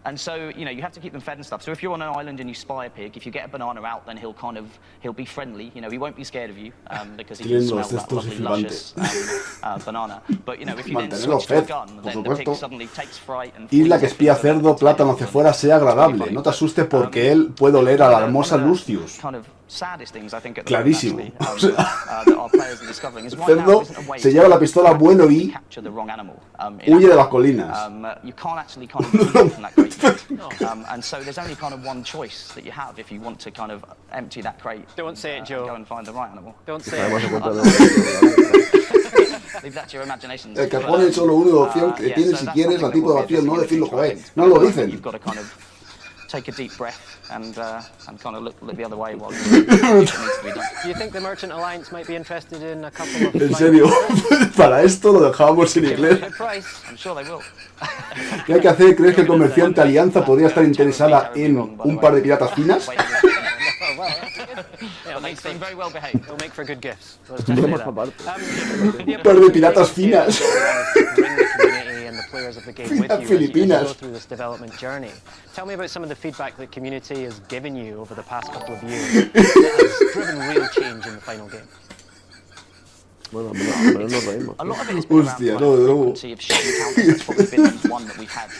and so, you know, you have to keep them fed and stuff. So if you're on an island and you spy a pig, if you get a banana out, then he'll be friendly. You know, he won't be scared of you because he can smell that lovely, luscious banana. But, you know, if you then Mantenerlo switch to a fed, gun, por then the pig supuesto. suddenly takes fright and Isla que espía cerdo, plátano hacia afuera, sea agradable. No te asustes porque él puede oler a la hermosa Lucius. Clarísimo. O sea, cerdo se lleva la pistola bueno y huye de las colinas. And so there's only kind of one choice that you have if you want to kind of empty that crate. Don't say it, Joe. Go and find the right animal. Don't say it. Leave that to your imagination. El cajón es solo una opción que tienes si quieres, la tipo de opción, no decirlo, joder. No lo dicen. You've got to kind of take a deep breath and kind of look the other way while it needs to be done. Do you think the Merchant Alliance might be interested in a couple of... En serio, para esto lo dejábamos en inglés. I'm sure they will. ¿Qué hay que hacer? ¿Crees que el comerciante Alianza podría estar interesada en un par de piratas finas? They seem very well behaved. They'll make for good gifts. Un par de piratas finas. Players of the game with you as you go through this development journey. Tell me about some of the feedback that community has given you over the past couple of years that has driven real change in the final game. Bueno, nos reímos. A lot of it has been around the frequency of shared encounters. That's probably been one that we've had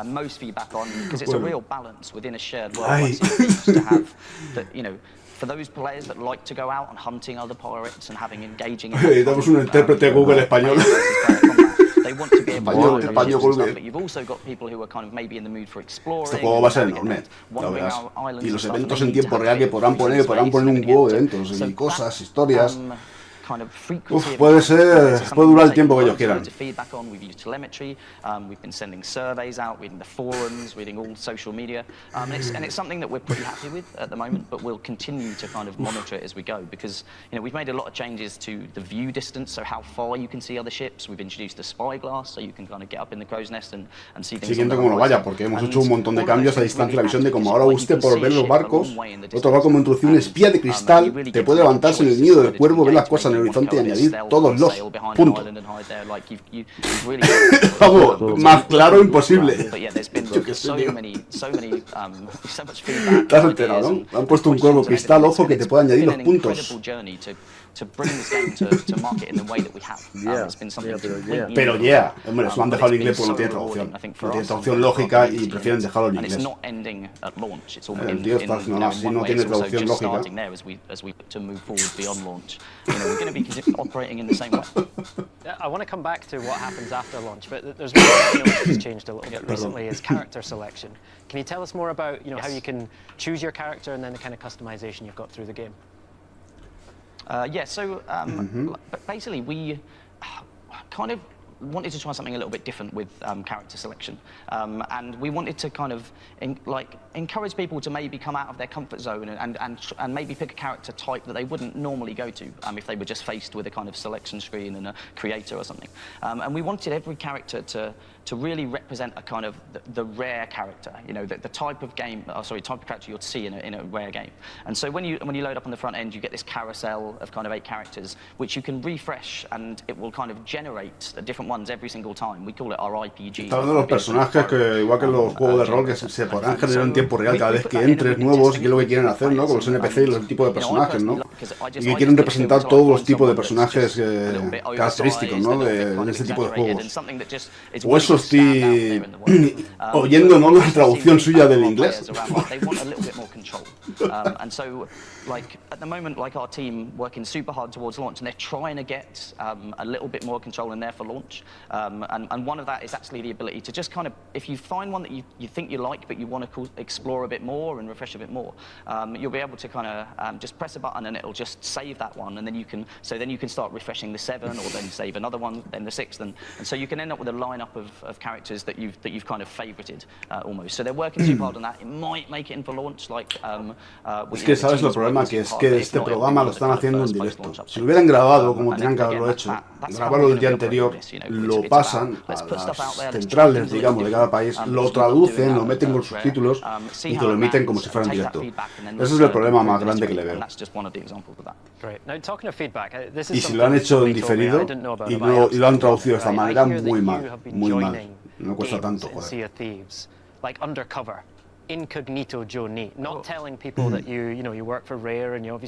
most feedback on, because it's a real balance within a shared world. Like to have that, you know, for those players that like to go out and hunting other pirates and having engaging. Damos un intérprete Google español. They want to be able to stuff, but you've also got people who are kind of maybe in the mood for exploring. Este juego va a ser enorme, ya verás. Y los eventos en tiempo real que podrán poner un huevo de eventos y cosas, historias. Puede durar el tiempo que ellos quieran. We've used telemetry, we've been sending surveys out, reading the forums, reading all social media, and it's something that we're pretty happy with at the moment, but we'll continue to kind of monitor it as we go, because, you know, we've made a lot of changes to the view distance, so how far you can see other ships. We've introduced a spyglass, so you can kind of get up in the crow's nest and see things. Siguiendo como lo vaya, porque hemos hecho un montón de cambios a distancia de la visión de como ahora usted por ver los barcos, otro va como introducir un espía de cristal, te puede levantarse en el nido del cuervo, ver las cosas en el horizonte y añadir todos los puntos. Vamos, más claro imposible. Yo qué sé, tío. ¿Te has enterado, no? Han puesto un cuervo cristal, ojo, que te puede añadir los puntos. Pero hombre, eso han dejado en inglés porque no tiene traducción. No tiene traducción lógica y prefieren dejarlo en inglés. El tío está haciendo nada, si no tiene traducción lógica. Operating in the same way. I want to come back to what happens after launch, but there's one thing that's changed a little bit recently is character selection. Can you tell us more about how you can choose your character and then the kind of customization you've got through the game? So basically we kind of wanted to try something a little bit different with character selection, and we wanted to kind of encourage people to maybe come out of their comfort zone and maybe pick a character type that they wouldn't normally go to if they were just faced with a kind of selection screen and a creator or something. And we wanted every character to really represent a kind of the rare character, you know, the type of type of character you'd see in a rare game. And so when you load up on the front end, you get this carousel of kind of 8 characters, which you can refresh, and it will kind of generate the different ones every single time. We call it our RPG. Está hablando de los personajes que, igual que en los juegos de rol, que se podrán generar en tiempo real cada vez que entres nuevos, y que es lo que quieren hacer, ¿no? Con los NPC y los tipos de personajes, ¿no? Y que quieren representar todos los tipos de personajes característicos, ¿no? De este tipo de juegos. O eso estoy oyendo, ¿no? La traducción suya del inglés. And so, at the moment, our team working super hard towards launch, and they're trying to get a little bit more control in there for launch. And one of that is actually the ability to just kind of, if you find one that you think you like, but you want to explore a bit more and refresh a bit more, you'll be able to kind of just press a button and it'll just save that one, and then you can start refreshing the 7, or then save another one, then the 6th, and so you can end up with a lineup of characters that you've kind of favorited almost. So they're working super hard on that. It might make it in for launch, Es que sabes el problema que es que este programa lo están haciendo en directo. Si lo hubieran grabado como tenían que haberlo hecho, grabarlo el día anterior, lo pasan a las centrales, digamos, de cada país, lo traducen, lo meten con subtítulos y te lo emiten como si fuera en directo. Ese es el problema más grande que le veo. Y si lo han hecho en diferido y lo han traducido de esta manera, muy mal, muy mal. No cuesta tanto, joder. Incognito Joe Neat, not telling people that you work for Rare and you're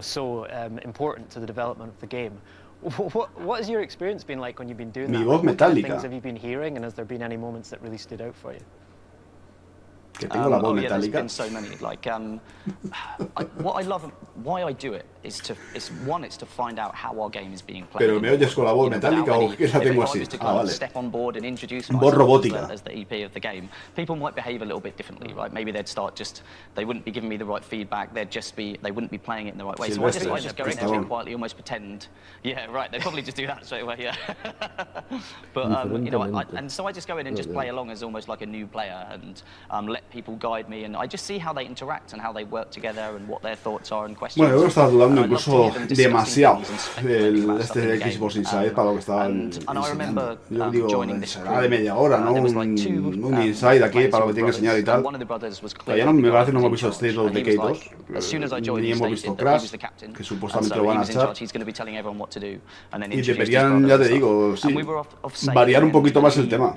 so important to the development of the game. What has your experience been like when you've been doing that? Mi voz metálica. Things have you been hearing, and has there been any moments that really stood out for you? Que tengo la voz yeah, metálica. there's been so many. Like, what I love, why I do it is it's to find out how our game is being played. Pero me oyes con la voz metálica o que la tengo así. Vale. Step on board and introduce voz robótica. As the EP of the game. People might behave a little bit differently, right? Maybe they'd start they wouldn't be giving me the right feedback. They wouldn't be playing it in the right way. So I just go in there and quietly almost pretend. Yeah, right. They probably just do that straight away. Yeah. But you know, and so I just go in and just play along as almost like a new player and let people guide me, and I just see how they interact and how they work together and what their thoughts are and questions. Bueno, yo estaba dudando incluso demasiado este Xbox Inside para lo que estaban enseñando. Yo digo, será de media hora, ¿no? Un Inside aquí para lo que tiene que enseñar y tal. Todavía no me parece, no hemos visto State of Decay 2, ni hemos visto Crash, que supuestamente lo van a echar. Y deberían, ya te digo, sí, variar un poquito más el tema.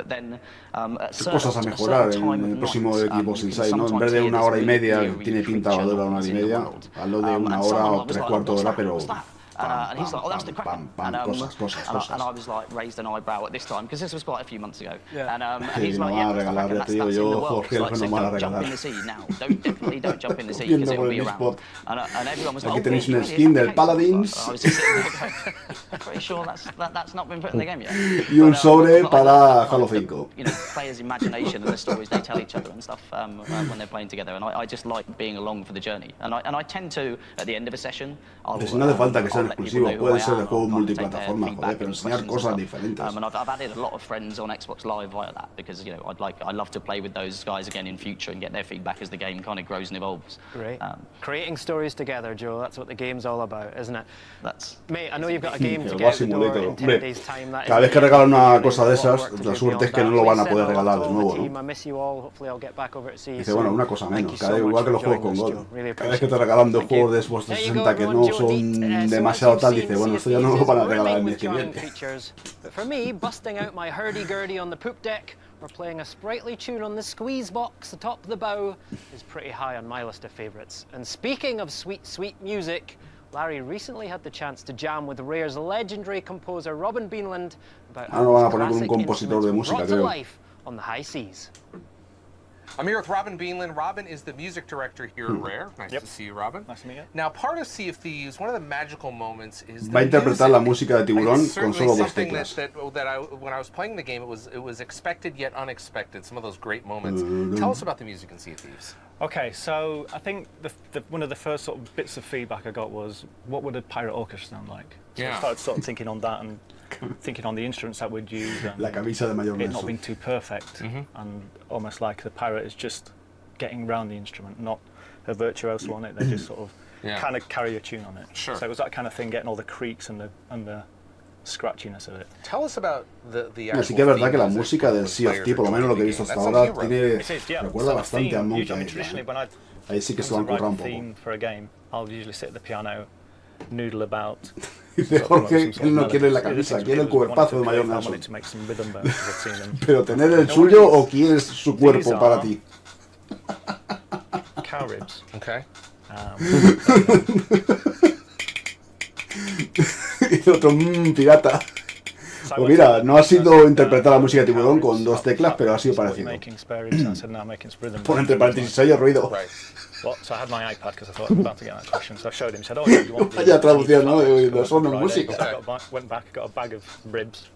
¿Qué cosas a mejorar en el próximo Xbox Inside, ¿no? En vez de 1 hora y media, tiene pinta de dura 1 hora y media, hazlo de 1 hora o 3/4 de hora, pero and he's like, oh, that's the crack. And I was like, raised an eyebrow at this time, because this was quite a few months ago. Yeah. And he's like, yeah, that's in the world. Like, so don't jump in the sea now. Definitely don't jump in the sea, because it will be around. And everyone was like, aquí tenéis una skin del Paladins. I was just sitting there going, pretty sure that's not been put in the game yet. Y un sobre para Halo 5. You know, players' imagination and the stories they tell each other and stuff when they're playing together. And I just like being along for the journey. And I tend to, at the end of a session, no hace falta que sean exclusivos, puede ser de juego multiplataforma, joder, pero enseñar cosas diferentes. And I've added a lot of friends on Xbox Live via that, because you know I love to play with those guys again in future and get their feedback as the game kind of grows and evolves. Great. Creating stories together, Joe. That's what the game's all about, isn't it? Mate, I know you've got a game to get out the door in 10 days' time. Cada vez que regalan una cosa de esas, la suerte es que no lo van a poder regalar de nuevo, ¿no? Dice, bueno, una cosa menos, igual que los juegos con God. Cada vez que te regalan 2 juegos de Xbox 360 que no son demasiado tal, dice, bueno, esto ya no lo van a regalar el mes que viene. But for me, busting out my hurdy-gurdy on the poop deck or playing a sprightly tune on the squeeze box atop the bow is pretty high on my list of favourites. And speaking of sweet, sweet music, Larry recently had the chance to jam with Rare's legendary composer Robin Beanland about how classic instruments brought to life on the high seas. I'm here with Robin Beanland. Robin is the music director here at Rare. Nice to see you, Robin. Nice to meet you. Now, part of Sea of Thieves, one of the magical moments is va a interpretar la música de Tiburón con solo 2 teclas. When I was playing the game, it was expected yet unexpected. Some of those great moments. Tell us about the music in Sea of Thieves. Okay, so I think one of the first sort of bits of feedback I got was, what would a pirate orchestra sound like? So I started sort of thinking on that and thinking on the instruments that we'd use, and la camisa de mayor it not being too perfect, and almost like the pirate is just getting around the instrument, not a virtuoso on it. They just sort of kind of carry a tune on it. Sure. So it was that kind of thing, getting all the creaks and the scratchiness of it. Tell us about the actual. Así que es verdad que la música del Sea of Thieves, por lo menos lo que he visto hasta ahora, recuerda bastante a Monkey. Ahí sí que se lo han currado un poco. For a game, I'll usually sit at the piano, noodle about. Dice Jorge que él no quiere la camisa, quiere el cuerpazo de Mayor Nelson. Pero tener el suyo o quieres su cuerpo para ti. Cow ribs. Okay. Y otro pirata. Pues mira, no ha sido interpretar la música de Tiburón con 2 teclas, pero ha sido parecido. Pon entre paréntesis, se oye ruido. So I had my iPad because I thought I was about to get that question. So I showed him. He said, "Oh, you want?" Vaya traducción, ¿no? No son música. Went back, got a bag of ribs.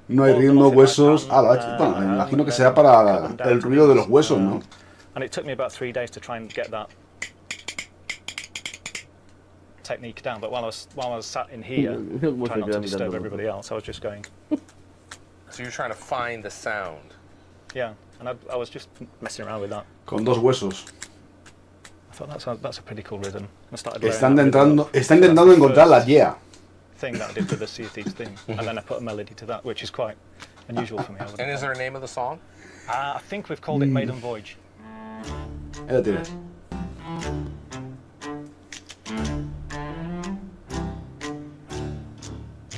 No hay ritmo, huesos. Bueno, me imagino que sea para el ruido de los huesos, ¿no? And it took me about 3 days to try and get that technique down. But while I was sat in here, trying not to disturb everybody else, I was just going. So you're trying to find the sound. Yeah, and I was just messing around with that. Con 2 huesos. I thought that's a pretty cool rhythm. Está intentando encontrar la yeah. Thing that I did with the Sea of Thieves thing, and then I put a melody to that, which is quite unusual for me. And is there a name of the song? I think we've called it Maiden Voyage.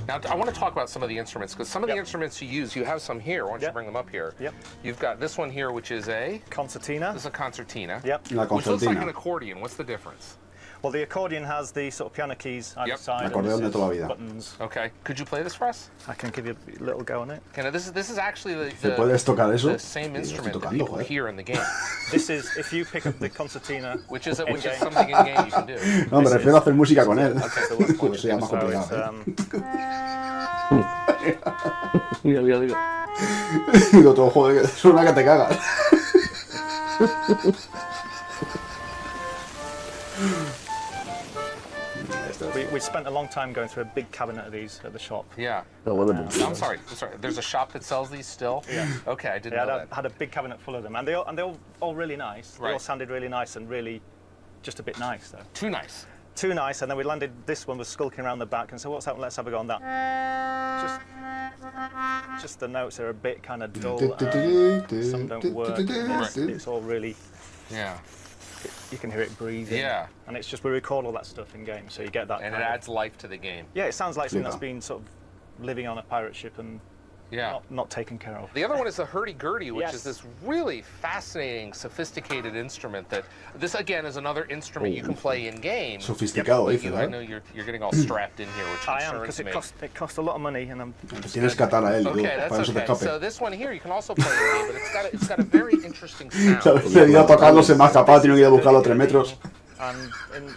Now, I want to talk about some of the instruments, because some of the instruments you use, you have some here. Why don't you bring them up here? Yep. You've got this one here, which is a... Concertina. This is a concertina. Yep. La concertina. Which looks like an accordion. What's the difference? Well, the accordion has the sort of piano keys either side. Acordeón de toda la vida. Buttons. Okay. Could you play this for us? I can give you a little go on it. Okay, now this is actually the same instrument that people hear in the game. This is if you pick up the concertina, which is something in game you can do. No, me refiero a hacer música con él. Okay, sea más complicado. Mira, mira, mira. Digo todo, joder, suena que te cagas. We spent a long time going through a big cabinet of these at the shop. Yeah. I'm sorry. There's a shop that sells these still? Yeah. Okay, I didn't know that. I had a big cabinet full of them, and they all really nice. They all sounded really nice and really just a bit nice, though. Too nice. Too nice, and then we landed, this one was skulking around the back, and so what's happened, let's have a go on that. Just the notes are a bit kind of dull, some don't work, it's all really, you can hear it breathing, and it's just, we record all that stuff in game, so you get that. And it adds life to the game. Yeah, it sounds like something that's been sort of living on a pirate ship and not taken care of. The other one is the hurdy-gurdy, which is this really fascinating, sophisticated instrument that, this again is another instrument you can play in game. Sofisticado, I know you're getting all strapped in here, which I am, because it costs a lot of money, and I'm... Tienes que atar a él, okay, that's okay. So this one here you can also play in game, but it's got a very interesting sound. Se iba a tocarlo, se me ha escapado, tiene que ir a buscarlo a 3 metros. And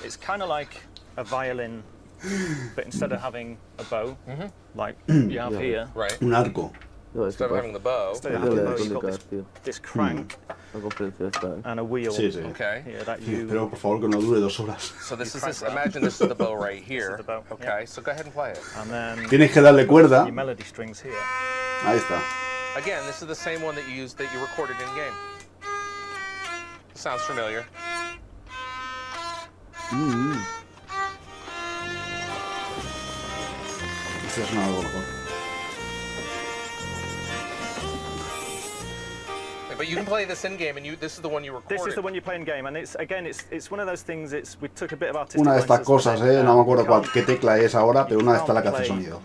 it's kind of like a violin, but instead of having a bow, like you have here, un arco. Instead of having the bow, you've got this crank and a wheel. Okay. Here that you. Pero por favor que no dure 2 horas. So this is imagine this is the bow right here. Okay. So go ahead and play it. And then tienes que darle cuerda. Your melody strings here. Ahí está. Again, this is the same one that you recorded in game. Sounds familiar. This is not But you can play this in game, and this is the one you recorded. This is the one you play in game, and it's one of those things. We took a bit of artistic. Una de estas cosas, no me acuerdo qué tecla es ahora, pero una de estas la que hace sonido.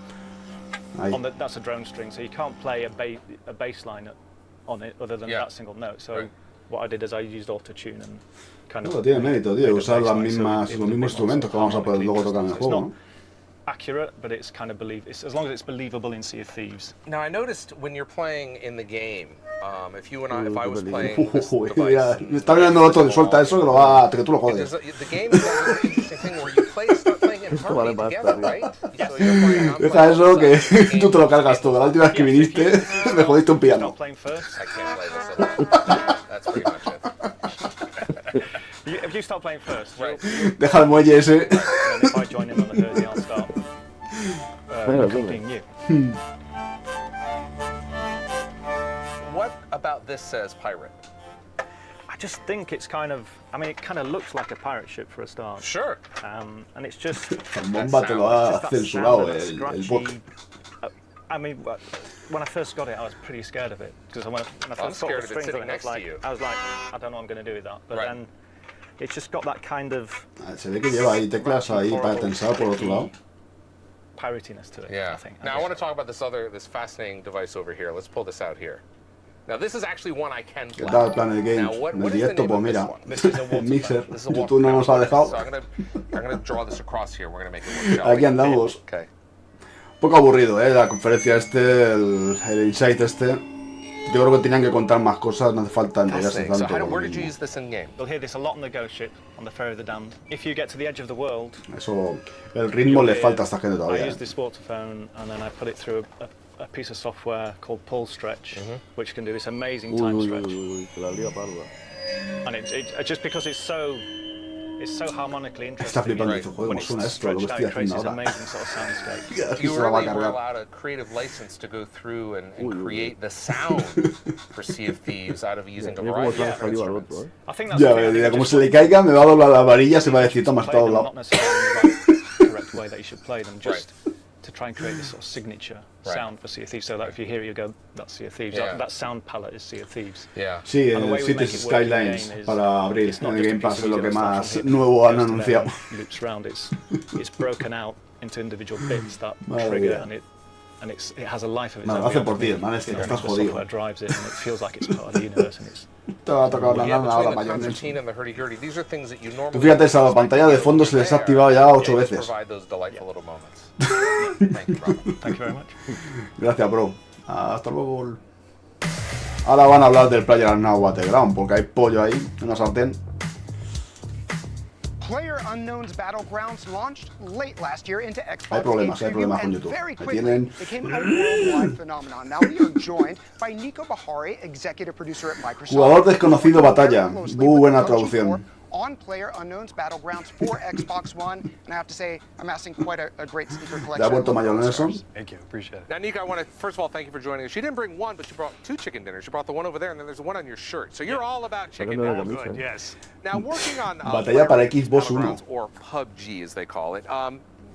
That's a drone string, so you can't play a bass line on it other than that single note. So what I did is I used auto-tune and kind of. No, tiene mérito, tío, usar los mismos instrumentos que vamos a poder luego tocar en el juego, ¿no? Accurate, but it's kind of as long as it's believable in Sea of Thieves. Now I noticed when you're playing in the game, if I was playing this device, me está mirando el otro, suelta eso que tú lo jodes. The game is an interesting thing where you start playing in harmony together, right? Deja eso que tú te lo cargas todo. La última vez que viniste me jodiste un piano. I can't play this at all. That's pretty much it. If you start playing first, deja el muelle ese. And if I join in on the hurdy, I'll start accompanying you. What about this says pirate? I just think it's kind of, it kind of looks like a pirate ship for a start. Sure. And it's just... El bomba te lo ha censurado, el bot. When I first got it, I was pretty scared of it. Because when I first got the strings on it, I was like, I don't know what I'm going to do with that. But then it's just got that kind of... Se ve que lleva ahí teclas ahí para tensar por otro lado. Piratiness to it, I think. Now I want to talk about this fascinating device over here. Let's pull this out here. Now this is actually one I can play. ¿Qué tal el game? En el directo, pues mira, el mixer, YouTube no nos ha dejado. So I'm gonna draw this across here. We're gonna make it work. Aquí andamos. Okay. Un poco aburrido, la conferencia el insight Yo creo que tenían que contar más cosas, no hace falta enrollarse tanto. So where did you use this in game? You'll hear this a lot on the ghost ship, on the Ferry of the Damned. If you get to the edge of the world... Eso, el ritmo le falta a esta gente todavía. I used this waterphone and then I put it through a piece of software called Pull Stretch, which can do this amazing time stretch. And it just because it's so harmonically interesting. Está flipando, joder, cómo suena esto, lo que estoy haciendo ahora. You really were allowed a creative license to go through and create the sound for Sea of Thieves out of using a variety of instruments. Ya, como se le caiga, me va a doblar la varilla, se va a decir, toma, está doblado. Not necessarily the correct way that you should play them, just to try and create this sort of signature sound for Sea of Thieves, so that if you hear it, you go, that's Sea of Thieves. That sound palette is Sea of Thieves. Sí, el Cities Skylines para abrir en el Game Pass es lo que más nuevo han anunciado. Loops round, it's broken out into individual bits that trigger, and and it has a life of its own. No, lo hace por ti, man, es que estás jodido. Software drives it, and it feels like it's part of the universe, and it's. Te va a tocar la nana ahora, mayones. Tú fíjate, esa pantalla de fondo se les ha activado ya 8 veces. Gracias, bro. Hasta luego. Ahora van a hablar del PlayerUnknown's Battleground, porque hay pollo ahí, una sartén. PlayerUnknown's Battlegrounds launched late last year into Xbox. Hay problemas con YouTube. Very quickly became a worldwide phenomenon. Now we are joined by Nico Bahari, executive producer at Microsoft. Jugador desconocido batalla. Muy buena traducción. On PlayerUnknown's Battlegrounds for Xbox One, and I have to say, I'm asking quite a great speaker collection. ¿Ya ha vuelto Mayor Nelson? Thank you, appreciate it. Now, Nico, I want to first of all thank you for joining us. She didn't bring one, but she brought 2 chicken dinners. She brought the one over there, and then there's one on your shirt. So you're all about chicken dinners. Good, yes. Now, working on Batalla para Xbox One, or PUBG, as they call it.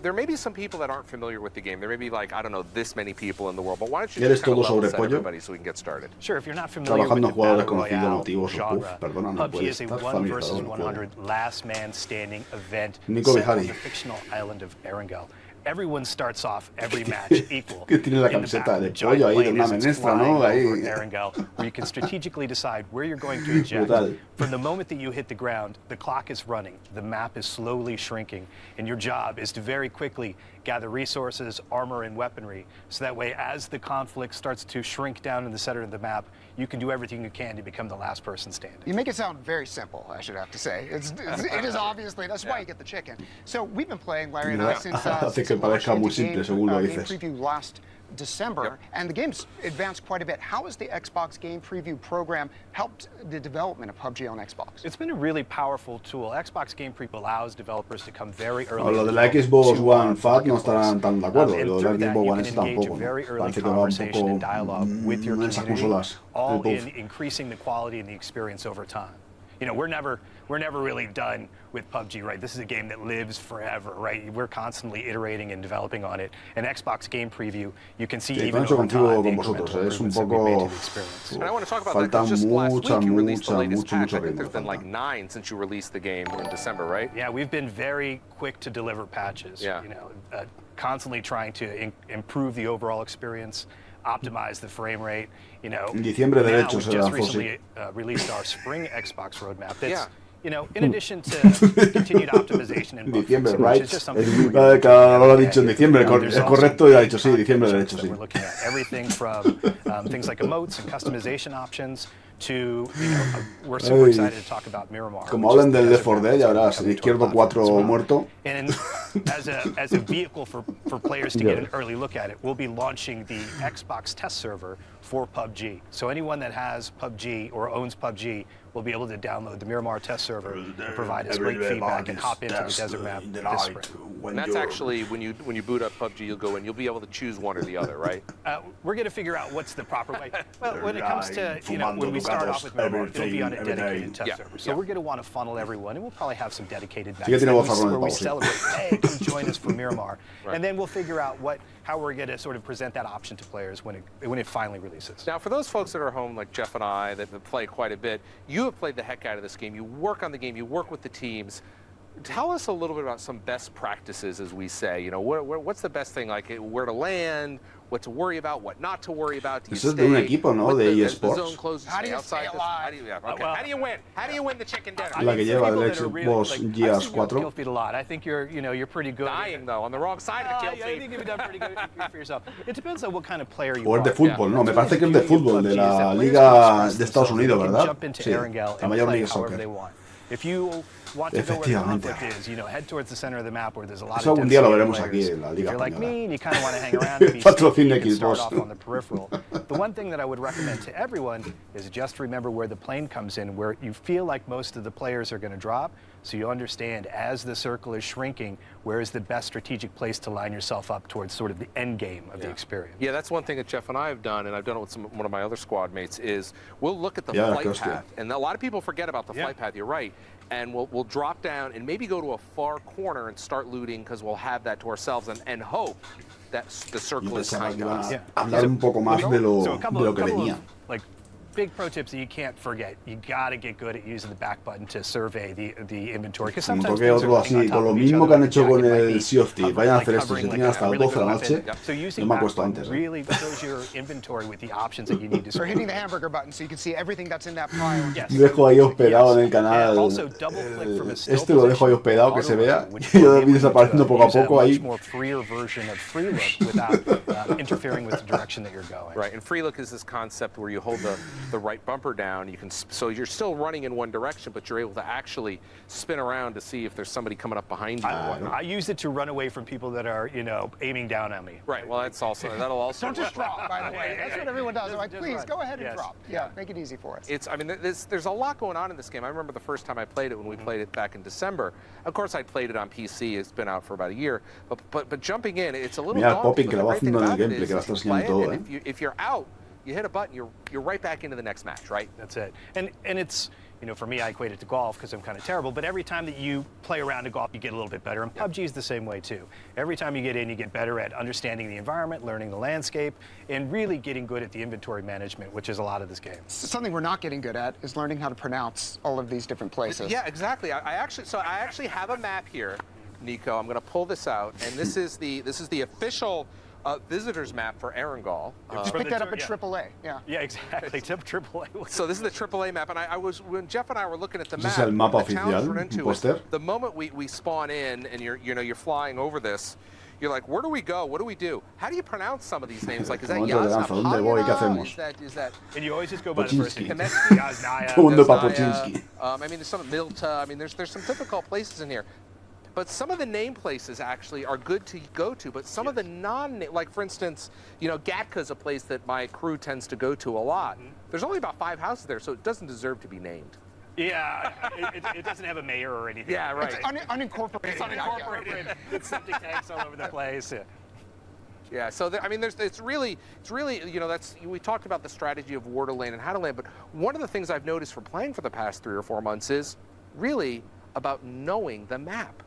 There may be some people that aren't familiar with the game. There may be like, I don't know, this many people in the world. But why don't you just kind of level set everybody so we can get started? Sure, if you're not familiar with the Battle Royale genre, no PUBG is a 1 versus 100 last man standing event Nico set on Bahari. the fictional island of Erangel. Everyone starts off every match equal. Que tiene la camiseta de pollo ahí, una menestra, ¿no? Ahí. Erangel, where you can strategically decide where you're going to eject. From the moment that you hit the ground, the clock is running, the map is slowly shrinking, and your job is to very quickly gather resources, armor, and weaponry, so that way as the conflict starts to shrink down in the center of the map, you can do everything you can to become the last person standing. You make it sound very simple, I should have to say. It is obviously, that's why you get the chicken. So we've been playing, Larry and I, since que parezca muy simple, según lo game dices. preview last December, and the game's advanced quite a bit. How has the Xbox Game Preview program helped the development of PUBG on Xbox? It's been a really powerful tool. Xbox Game Preview allows developers to come very early. Lo de la Xbox One Fat no estarán tan de acuerdo, y lo de la Xbox One S tampoco. Parece que va un poco en esas consolas. All in increasing the quality and the experience over time. You know, we're never really done with PUBG, right? This is a game that lives forever, right? We're constantly iterating and developing on it. And Xbox Game Preview, you can see even over time the incremental improvements that we've made to the experience. And I want to talk about that because just last week you released the latest patch. I think there's been like 9 since you released the game in December, right? Yeah, we've been very quick to deliver patches. Yeah. You know, constantly trying to improve the overall experience, optimize the frame rate. You know, en diciembre, de hecho, we se just lanzó, recently released our spring Xbox roadmap. That's, you know, in addition to continued optimization and bug fixing, which is just something cada hora ha dicho en diciembre, es correcto, y ha dicho sí, diciembre, de hecho, sí. We're looking at everything from things like emotes and customization options to, you know, we're super excited to talk about Miramar. Como hablan del Left 4 Dead, ya verás, el izquierdo 4 muerto. And as a vehicle for players to get an early look at it, we'll be launching the Xbox test server for PUBG. So anyone that has PUBG or owns PUBG will be able to download the Miramar test server and provide us great feedback and hop into the desert map this spring. And that's actually, when you boot up PUBG, you'll go in, you'll be able to choose one or the other, right? We're going to figure out what's the proper way. Well, when it comes to, you know, when we start off with Miramar, it'll be on a dedicated test server. So we're going to want to funnel everyone, and we'll probably have some dedicated nights where we celebrate, hey, come join us for Miramar. And then we'll figure out how we're going to sort of present that option to players when it finally releases. Now, for those folks that are home, like Jeff and I, that play quite a bit, you have played the heck out of this game. You work on the game. You work with the teams. Tell us a little bit about some best practices, as we say. You know, what's the best thing, like where to land, what to worry about, what not to worry about. Eso es de un equipo, ¿no? De eSports. How do you stay alive? How do you win? How do you win the chicken dinner? La que lleva el Xbox Gears 4. Kill feed a lot. I think you're pretty good. Dying though, on the wrong side of the kill feed. I think you've done pretty good for yourself. It depends on what kind of player you are. O are. es de fútbol, no, me parece que es de fútbol, de la Liga de Estados Unidos, ¿verdad? Sí, la mayor Liga Soccer. If you want to go where the conflict is, you know, head towards the center of the map where there's a lot Eso of algún día lo veremos aquí en la Liga If you're like Española. me and you kind of want to hang around and be sneaky, you can start Xbox. off on the peripheral. The one thing that I would recommend to everyone is just remember where the plane comes in, where you feel like most of the players are going to drop, so you understand as the circle is shrinking, where is the best strategic place to line yourself up towards sort of the end game of the experience. Yeah, that's one thing that Jeff and I have done, and I've done it with one of my other squad mates, is we'll look at the flight path. And a lot of people forget about the flight path, you're right. And we'll drop down and maybe go to a far corner and start looting because we'll have that to ourselves and hope that the circle is kind to us. Hablar un poco más de lo que venía. Like big pro tips that you can't forget. You gotta get good at using the back button to survey the inventory. Because sometimes otro así, con lo mismo que han hecho con el Sea of Thieves. Vayan a hacer esto, se tienen hasta las 12 de la noche. No me ha puesto antes. Really shows your inventory with the options that you need to. So hitting the hamburger button so you can see everything that's in that pile. Dejo ahí hospedado en el canal. Este lo dejo ahí hospedado que se vea. Y yo voy desapareciendo poco a poco ahí. Interfering with the direction that you're going. Right, and free look is this concept where you hold the right bumper down. You can, so you're still running in one direction, but you're able to actually spin around to see if there's somebody coming up behind you. I use it to run away from people that are, you know, aiming down on me. Right. Well, that'll also. Don't just drop. By the way, that's what everyone does. They're like, please go ahead and drop. Yeah, make it easy for us. I mean, there's a lot going on in this game. I remember the first time I played it when we played it back in December. Of course, I played it on PC. It's been out for about a year. But jumping in, it's a little daunting. Que lo va haciendo en el gameplay, que va a estar enseñando todo, if you're out, you hit a button, you're right back into the next match, right? That's it. And it's, you know, for me, I equate it to golf because I'm kind of terrible, but every time that you play around a golf, you get a little bit better. And PUBG is the same way too. Every time you get in, you get better at understanding the environment, learning the landscape, and really getting good at the inventory management, which is a lot of this game. Something we're not getting good at is learning how to pronounce all of these different places. Yeah, exactly. I actually have a map here, Nico. I'm going to pull this out, and this is the official visitor's map for Erangel. Pick that up at AAA. Yeah. Yeah, exactly. AAA. So this is the AAA map, and when Jeff and I were looking at the map, el mapa oficial, the moment we spawn in and you're flying over this, you're like, where do we go? What do we do? How do you pronounce some of these names? Like, is that Yasna? Is that? And you always just go by the first name. I mean, there's some Milta. I mean, there's some difficult places in here. But some of the name places actually are good to go to, but some of the like for instance, you know, Gatka's a place that my crew tends to go to a lot. There's only about 5 houses there, so it doesn't deserve to be named. Yeah, it doesn't have a mayor or anything. Yeah, right. It's unincorporated. It's unincorporated. It's septic tanks all over the place. Yeah, so I mean, it's really, you know, we talked about the strategy of where to land and how to land, but one of the things I've noticed from playing for the past 3 or 4 months is really about knowing the map.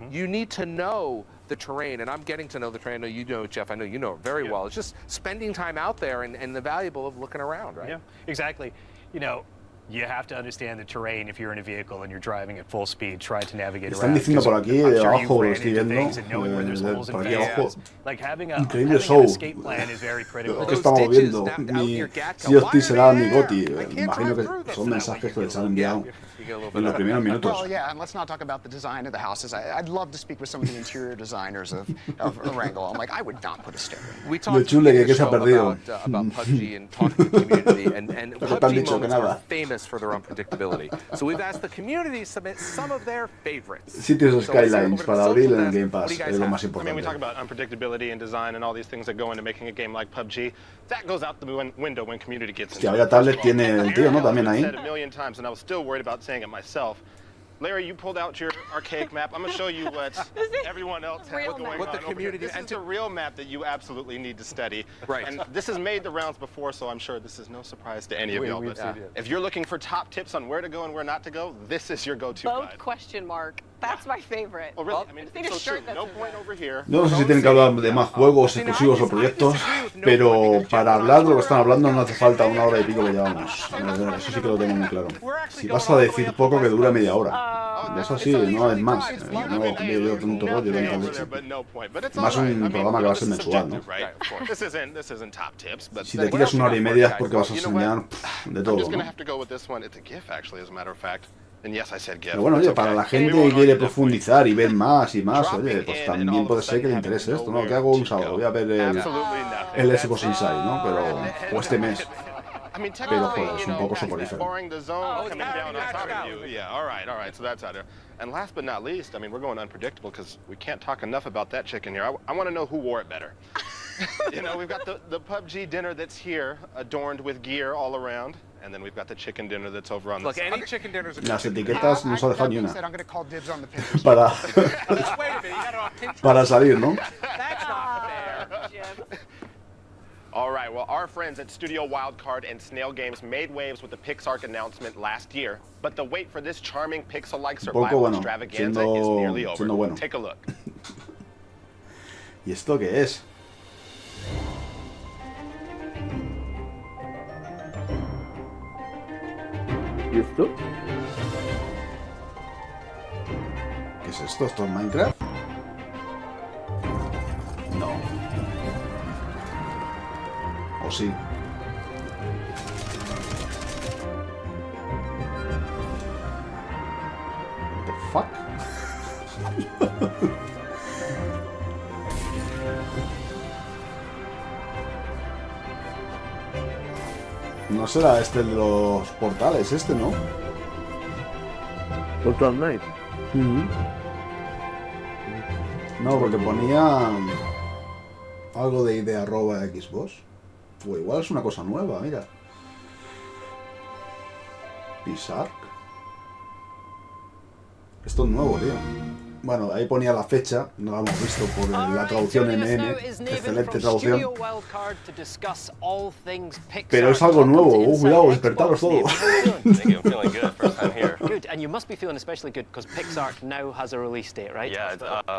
You need to know the terrain, and I'm getting to know the terrain. I know you know it, Jeff. I know you know it very well. It's just spending time out there and the valuable of looking around, right? Yeah, exactly. You know, you have to understand the terrain if you're in a vehicle and you're driving at full speed, trying to navigate around. Están diciendo por aquí, abajo, lo estoy viendo, por aquí abajo. Like having Increíble an show. escape plan is very critical. Es que estamos viendo. Si estoy será mi goti. Imagino que son mensajes que les han enviado en los primeros minutos. Well, yeah, and let's not talk about the design of the houses. I'd love to speak with some of the interior designers of Erangel. I'm like, I would not put a stair. We talked about PUBG and talking to the community, and PUBG moments are famous for their unpredictability. So we've asked the community to submit some of their favorites. Sitios Skylines para abrir en el Game Pass es lo más importante. I mean, we talk about unpredictability and design and all these things that go into making a game like PUBG. That goes out the window when community gets into it. Hostia, tablet tiene el tío, ¿no? También ahí. I've said it a million times, and I was still worried about saying it myself. Larry, you pulled out your archaic map. I'm going to show you what everyone else has going on. What the community. This is a real map that you absolutely need to study. Right. And this has made the rounds before, so I'm sure this is no surprise to any of y'all. If you're looking for top tips on where to go and where not to go, this is your go-to guide. Question mark. That's my favorite. Oh, really? I mean, it's so true. No point over here. No sé si tienen que hablar de más juegos exclusivos o proyectos, pero para hablar de lo que están hablando no hace falta 1 hora y pico que llevamos. Eso sí que lo tengo muy claro. Si vas a decir poco, que dura media hora. Eso sí, no es más. No veo tanto rollo, tanta leche. Más un programa que va a ser mensual, ¿no? Si te tiras 1 hora y media es porque vas a enseñar de todo, ¿no? Pero bueno, oye, para la gente que quiere profundizar y ver más y más, oye, pues también puede ser que le interese esto, ¿no? ¿Qué hago un sábado? Voy a ver el Xbox Inside, ¿no? Pero, o este mes. Pero, joder, es un poco soporífero. And last but not least, I mean, we're going unpredictable because we can't talk enough about that chicken here. I want to know who wore it better. You know, we've got the PUBG dinner that's here, adorned with gear all around. And then we've got the chicken dinner that's over on the side. Any chicken dinners are Las etiquetas no se ha dejado ni una. I'm going to call dibs on the para salir, ¿no? That's not fair, Jim. All right, well, our friends at Studio Wildcard and Snail Games made waves with the PixARK announcement last year, but the wait for this charming pixel-like survival extravaganza is nearly over. Take a look. ¿Y esto qué es? esto? ¿Qué es esto? ¿Esto es Minecraft? No. ¿O sí? What the fuck? No será este de los portales, este, ¿no? Portal Knight. No, porque ponía algo de idea @Xbox. O igual es una cosa nueva, mira. Pisark. Esto es nuevo, tío. Bueno, ahí ponía la fecha, no la hemos visto por la traducción NN, excelente traducción. Pero es algo nuevo, cuidado, despertaros todos. Good, and you must be feeling especially good because PixArk now has a release date, right? Yeah,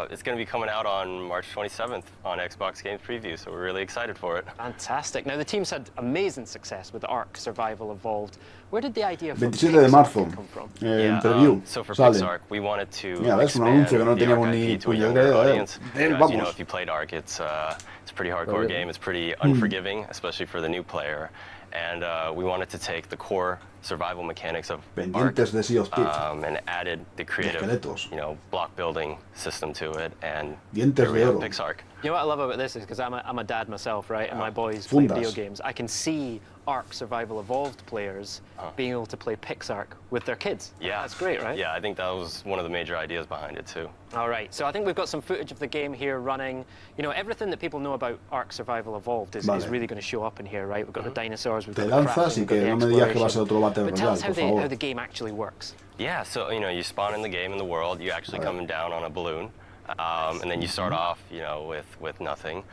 it's going to be coming out on March 27th on Xbox Games Preview, so we're really excited for it. Fantastic. Now the team's had amazing success with Ark Survival Evolved. Where did the idea for 27 de marzo, en preview, so for sale. PixArk, we wanted to Mira, ves, un anuncio que no teníamos ni puñetera. You know, if you played Ark, it's a pretty hardcore game. It's pretty unforgiving, especially for the new player. And we wanted to take the core survival mechanics of Ark and added the creative, you know, block building system to it. And here we have PixArk. You know what I love about this is because I'm a dad myself, right? And my boys play video games. I can see Ark Survival Evolved players being able to play PixArk with their kids. Yeah, that's great, right? Yeah, I think that was one of the major ideas behind it too. All right, so I think we've got some footage of the game here running. You know, everything that people know about Ark Survival Evolved is really going to show up in here, right? We've got the dinosaurs, we've got the crafting, we've got the exploration. But tell us how the game actually works. Yeah, so you know, you spawn in the game in the world. You actually come down on a balloon. And then you start off, you know, with nothing,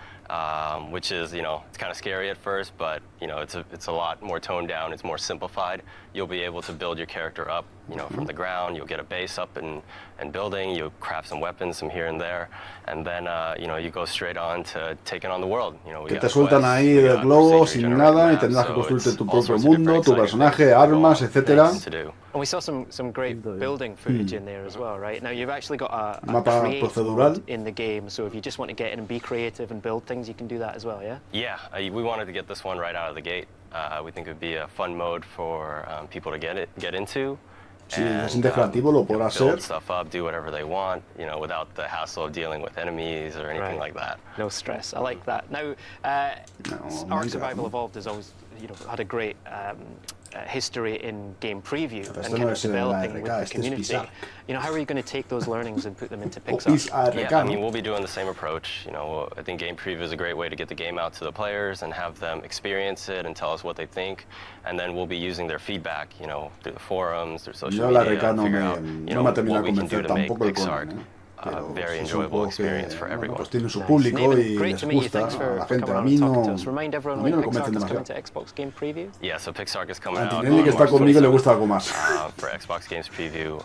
which is, you know, it's kind of scary at first, but you know, it's a lot more toned down. It's more simplified. You'll be able to build your character up, you know, from the ground. You'll get a base up and building. You'll craft some weapons, some here and there, and then you know, you go straight on to taking on the world. You know, que te sueltan ahí del globo sin nada y tendrás que construirte tu propio mundo, tu personaje, armas, etcétera. And we saw some great building footage in there as well, right? Now you've actually got a mapa procedural in the game, so if you just want to get in and be creative and build things, you can do that as well, yeah? Yeah, we wanted to get this one right out of the gate. We think it would be a fun mode for people to get into. Si es integrativo, lo podrá hacer. Build stuff up, do whatever they want, you know, without the hassle of dealing with enemies or anything like that. No stress. I like that. Now, Ark Survival Evolved has always, you know, had a great history in game preview and kind of developing with the community. You know, how are you going to take those learnings and put them into PixArk? Yeah, I mean, we'll be doing the same approach. You know, I think game preview is a great way to get the game out to the players and have them experience it and tell us what they think. And then we'll be using their feedback, you know, through the forums, through social media, figure out, you know, what we can do to make PixArk a very enjoyable experience for everyone. Pues tiene su público y les gusta a la gente. A mí no me convencen demasiado. Yeah, so PixArk is coming out. A Tinelli, que está conmigo, le gusta algo más. For Xbox Games Preview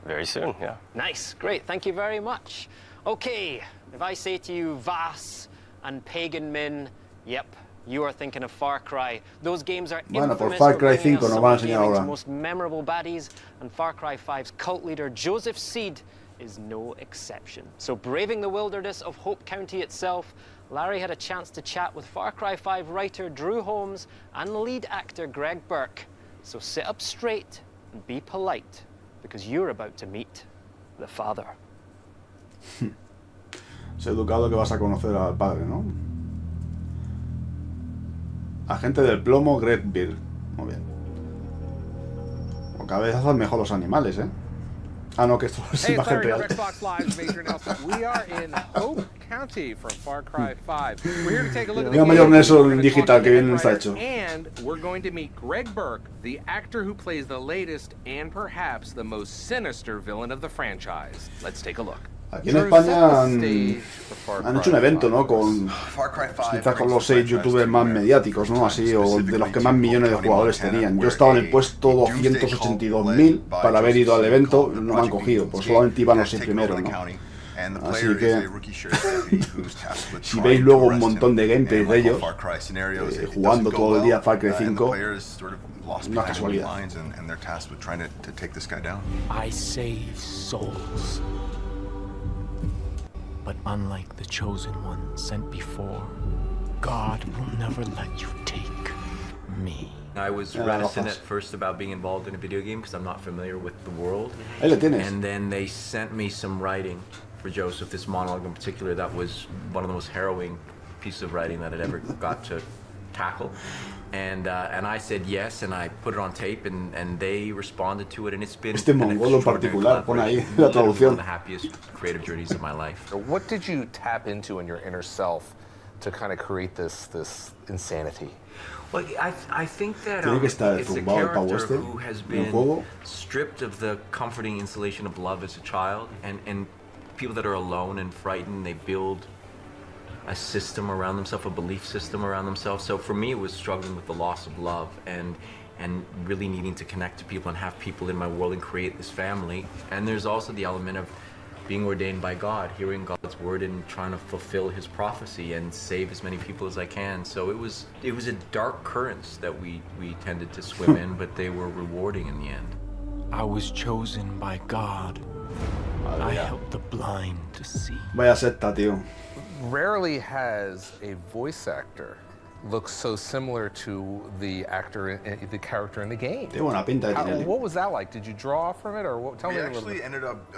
very soon, yeah. Nice, great, thank you very much. Okay, if I say to you Vas and Pagan Min, yep, you are thinking of Far Cry. Those games are infamous for bringing us some of gaming's most memorable baddies, and Far Cry 5's cult leader Joseph Seed is no exception. So braving the wilderness of Hope County itself, Larry had a chance to chat with Far Cry 5 writer Drew Holmes and lead actor Greg Burke. So sit up straight and be polite, because you're about to meet the father. Sé educado que vas a conocer al padre, ¿no? Agente del plomo Greg Burke. Muy bien. O cada vez hacen mejor los animales, ¿eh? Ah, no, que esto es imagen real. We are in Hope County from Far Cry 5. We're here to take a look at the game. Mayor Nelson digital que bien está hecho. And we're going to meet Greg Burke, the actor who plays the latest and perhaps the most sinister villain of the franchise. Let's take a look. Aquí en España han hecho un evento, ¿no? Con quizás con los 6 youtubers más mediáticos, ¿no? Así, o de los que más millones de jugadores tenían. Yo estaba en el puesto 282.000 para haber ido al evento, no me han cogido, pues solamente iban los 6 primeros, ¿no? Así que si veis luego un montón de gameplay de ellos jugando todo el día Far Cry 5, no es casualidad. I save souls, but unlike the chosen one sent before, God will never let you take me. I was reticent at first about being involved in a video game because I'm not familiar with the world. And then they sent me some writing for Joseph, this monologue in particular, that was one of the most harrowing pieces of writing that I'd ever got to tackle. And I said yes, and I put it on tape, and they responded to it, and it's been mongolo en particular, pon ahí la traducción. One of the happiest creative journeys of my life. What did you tap into in your inner self to kind of create this insanity? Well, I think that it's a character who has been stripped of the comforting insulation of love as a child, and people that are alone and frightened, they build a system around themselves, a belief system around themselves. So for me, it was struggling with the loss of love and really needing to connect to people and have people in my world and create this family. And there's also the element of being ordained by God, hearing God's word and trying to fulfill his prophecy and save as many people as I can. So it was a dark currents that we tended to swim in, but they were rewarding in the end. I was chosen by God. I helped the blind to see. Vaya secta, tío. Rarely has a voice actor look so similar to the character in the game. Tiene buena pinta de tiene. What was that like? Did you draw from it, or what? Tell me a little bit. We actually ended up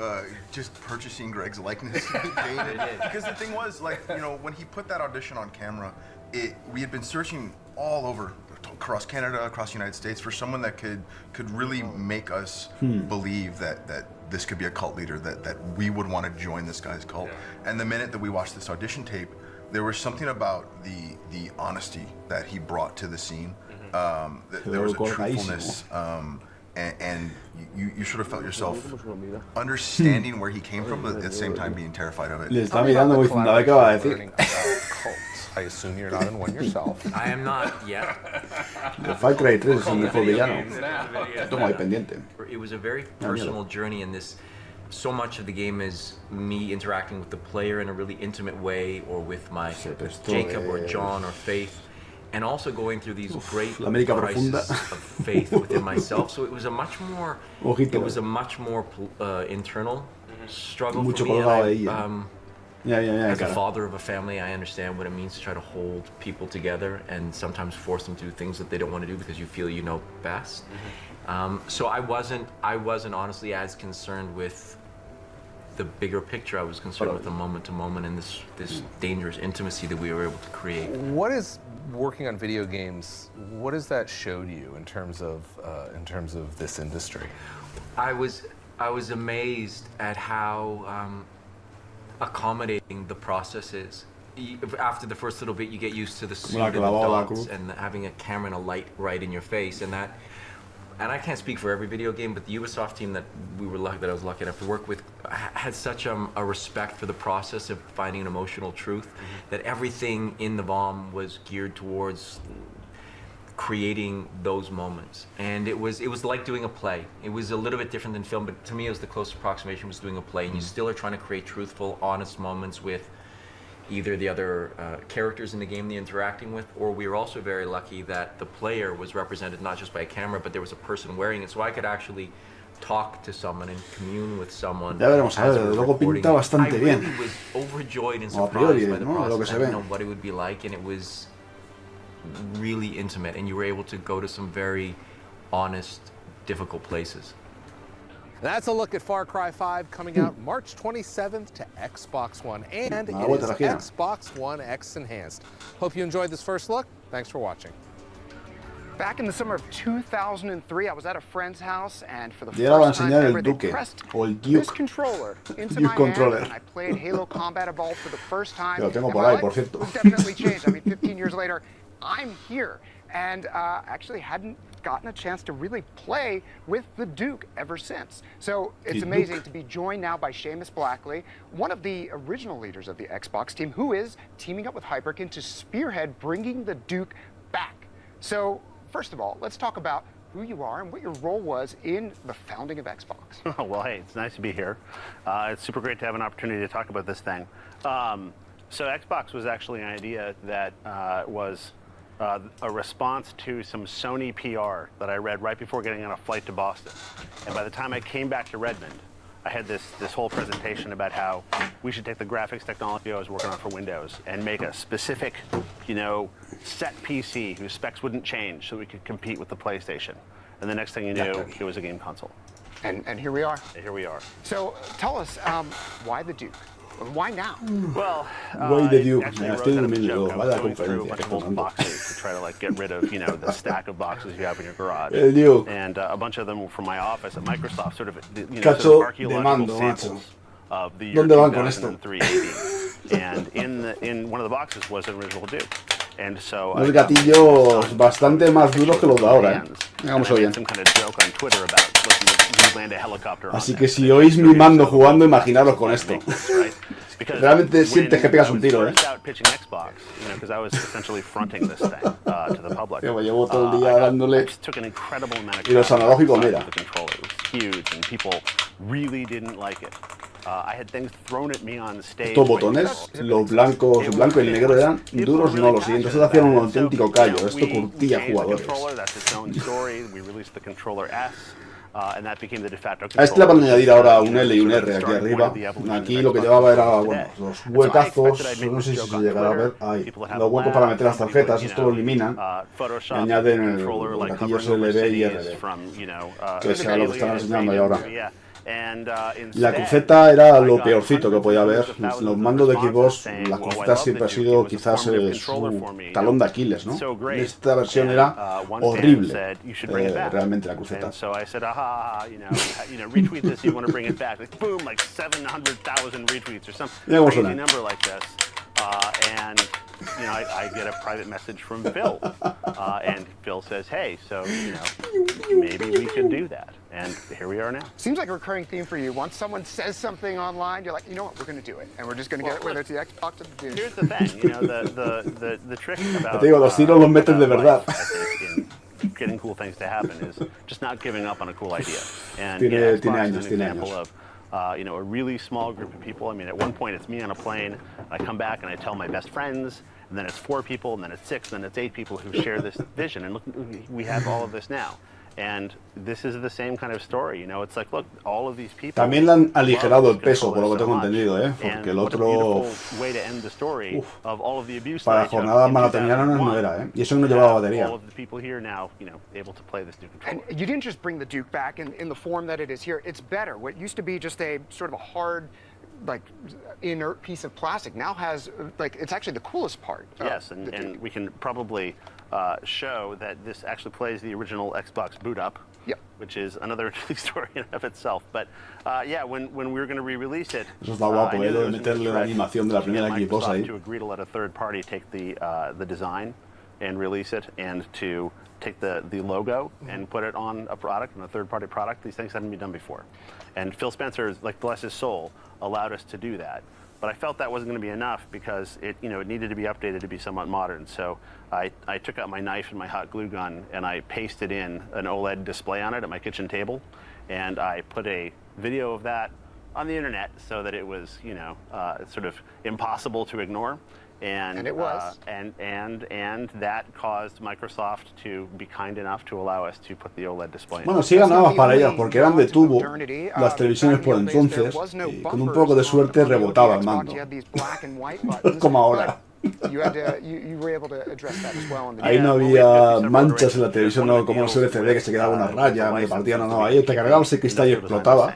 just purchasing Greg's likeness because the thing was, like, you know, when he put that audition on camera, we had been searching all over, across Canada, across the United States, for someone that could really make us believe that this could be a cult leader, that we would want to join this guy's cult. Yeah. And the minute that we watched this audition tape, there was something about the honesty that he brought to the scene. There was a truthfulness, and you sort of felt yourself understanding where he came from, but at the same time being terrified of it. Le está mirando muy fundado, ¿qué va a decir? I assume you're not in one yourself. I am not yet. Far Cry 3 es un mejor villano. Toma ahí pendiente. It was a very personal journey in this. So much of the game is me interacting with the player in a really intimate way, or with my Jacob or John or Faith, and also going through these great crises of faith within myself. So it was a much more, internal struggle for me. As a father of a family, I understand what it means to try to hold people together and sometimes force them to do things that they don't want to do because you feel you know best. So I wasn't honestly as concerned with the bigger picture. I was concerned with the moment to moment and this dangerous intimacy that we were able to create. What is working on video games? What has that showed you in terms of this industry? I was amazed at how accommodating the process is. After the first little bit, you get used to the suit and the dots and having a camera and a light right in your face, and I can't speak for every video game, but the Ubisoft team that I was lucky enough to work with had such a respect for the process of finding an emotional truth that everything in the bomb was geared towards creating those moments. And it was like doing a play. It was a little bit different than film, but to me it was the closest approximation was doing a play, and you still are trying to create truthful, honest moments with either the other characters in the game they're interacting with, or we were also very lucky that the player was represented not just by a camera, but there was a person wearing it, so I could actually talk to someone and commune with someone. Ya veremos, a ver, luego pinta bastante bien. I really was overjoyed and surprised by the process. I didn't know what it would be like, and it was really intimate, and you were able to go to some very honest, difficult places. That's a look at Far Cry 5, coming out March 27th to Xbox One, and it is Xbox One X Enhanced. Hope you enjoyed this first look. Thanks for watching. Back in the summer of 2003, I was at a friend's house, and for the first time ever, they pressed this controller into my hand, and I played Halo Combat Evolved for the first time. And my life was definitely changed. I mean, 15 years later, I'm here, and actually hadn't gotten a chance to really play with the Duke ever since. So it's amazing to be joined now by Seamus Blackley, one of the original leaders of the Xbox team, who is teaming up with Hyperkin to spearhead bringing the Duke back. So first of all, let's talk about who you are and what your role was in the founding of Xbox. Oh, well, hey, it's nice to be here. It's super great to have an opportunity to talk about this thing. So Xbox was actually an idea that was a response to some Sony PR that I read right before getting on a flight to Boston. And by the time I came back to Redmond, I had this whole presentation about how we should take the graphics technology I was working on for Windows and make a specific, set PC whose specs wouldn't change so we could compete with the PlayStation. And the next thing you knew, it was a game console. And here we are. Here we are. So tell us, why the Duke? Why now? Well, Why the Duke? actually wrote that as a joke. I was going through a bunch of old boxes to try to get rid of, the stack of boxes you have in your garage. El Duke. And a bunch of them were from my office at Microsoft, sort of, Cacho archaeological de mando, samples of the year ¿Dónde van con esto? 2003 AD. And in one of the boxes was an original Duke. And so unos gatillos bastante más duros que los de ahora, Veámoslo bien. Así que si oís mi mando jugando, imaginaros con esto. Realmente sientes que pegas un tiro, Llevo todo el día dándole. Y los analógicos, mira. Estos botones, los blancos, el blanco y el negro eran duros, no, los siguientes hacían un auténtico callo. Esto curtía jugadores. A este le van a añadir ahora un L y un R aquí arriba. Aquí lo que llevaba era, bueno, los huecazos, no sé si se llegará a ver, ahí, los huecos para meter las tarjetas, esto lo eliminan y añaden los gatillos LB y RB, que sea lo que están enseñando ahí ahora. La cruceta era lo peorcito que podía haber. Los mandos de Xbox, la cruceta siempre ha sido quizás su talón de Aquiles, ¿no? Esta versión era horrible, realmente la cruceta. Mira cómo suena. I get a private message from Phil, and Phil says, "Hey, so maybe we can do that." And here we are now. Seems like a recurring theme for you. Once someone says something online, you're like, you know what, we're going to do it, and we're just going to get it, whether it's the Xbox or the Duke. Here's the thing, the trick about te digo, los tiros los metes de verdad. Getting cool things to happen is just not giving up on a cool idea. And tiene años, tiene años. A really small group of people. I mean, at one point it's me on a plane, I come back and I tell my best friends, and then it's 4 people, and then it's 6, and then it's 8 people who share this vision, and look, we have all of this now. And this is the same kind of story, it's like, look, all of these people. También le han aligerado el peso, por lo que tengo entendido, porque el otro, para jornadas maratonianas no era, y eso no llevaba batería. And you didn't just bring the Duke back in the form that it is here. It's better. What used to be just a sort of a hard, inert piece of plastic now has, it's actually the coolest part. Yes, and we can probably show that this actually plays the original Xbox boot up, which is another story in of itself. But yeah, when we were going to re-release it, eso está guapo, lo de meterle la animación de la primera Xbox ahí. To agree to let a third party take the design and release it, and to take the logo and put it on a product, on a third-party product. These things hadn't been done before. And Phil Spencer, bless his soul, allowed us to do that. But I felt that wasn't going to be enough because it needed to be updated to be somewhat modern. So I took out my knife and my hot glue gun and I pasted in an OLED display on it at my kitchen table, and I put a video of that on the internet so that it was sort of impossible to ignore. And it was. And that caused Microsoft to be kind enough to allow us to put the OLED display in. Bueno, sí ganabas para ellas porque eran de tubo las televisiones por entonces, y con un poco de suerte rebotaba el mando. Como ahora. Ahí no había manchas en la televisión, no como los LCD que se quedaba una raya, medio partida, no, ahí te cargabas el cristal y explotaba.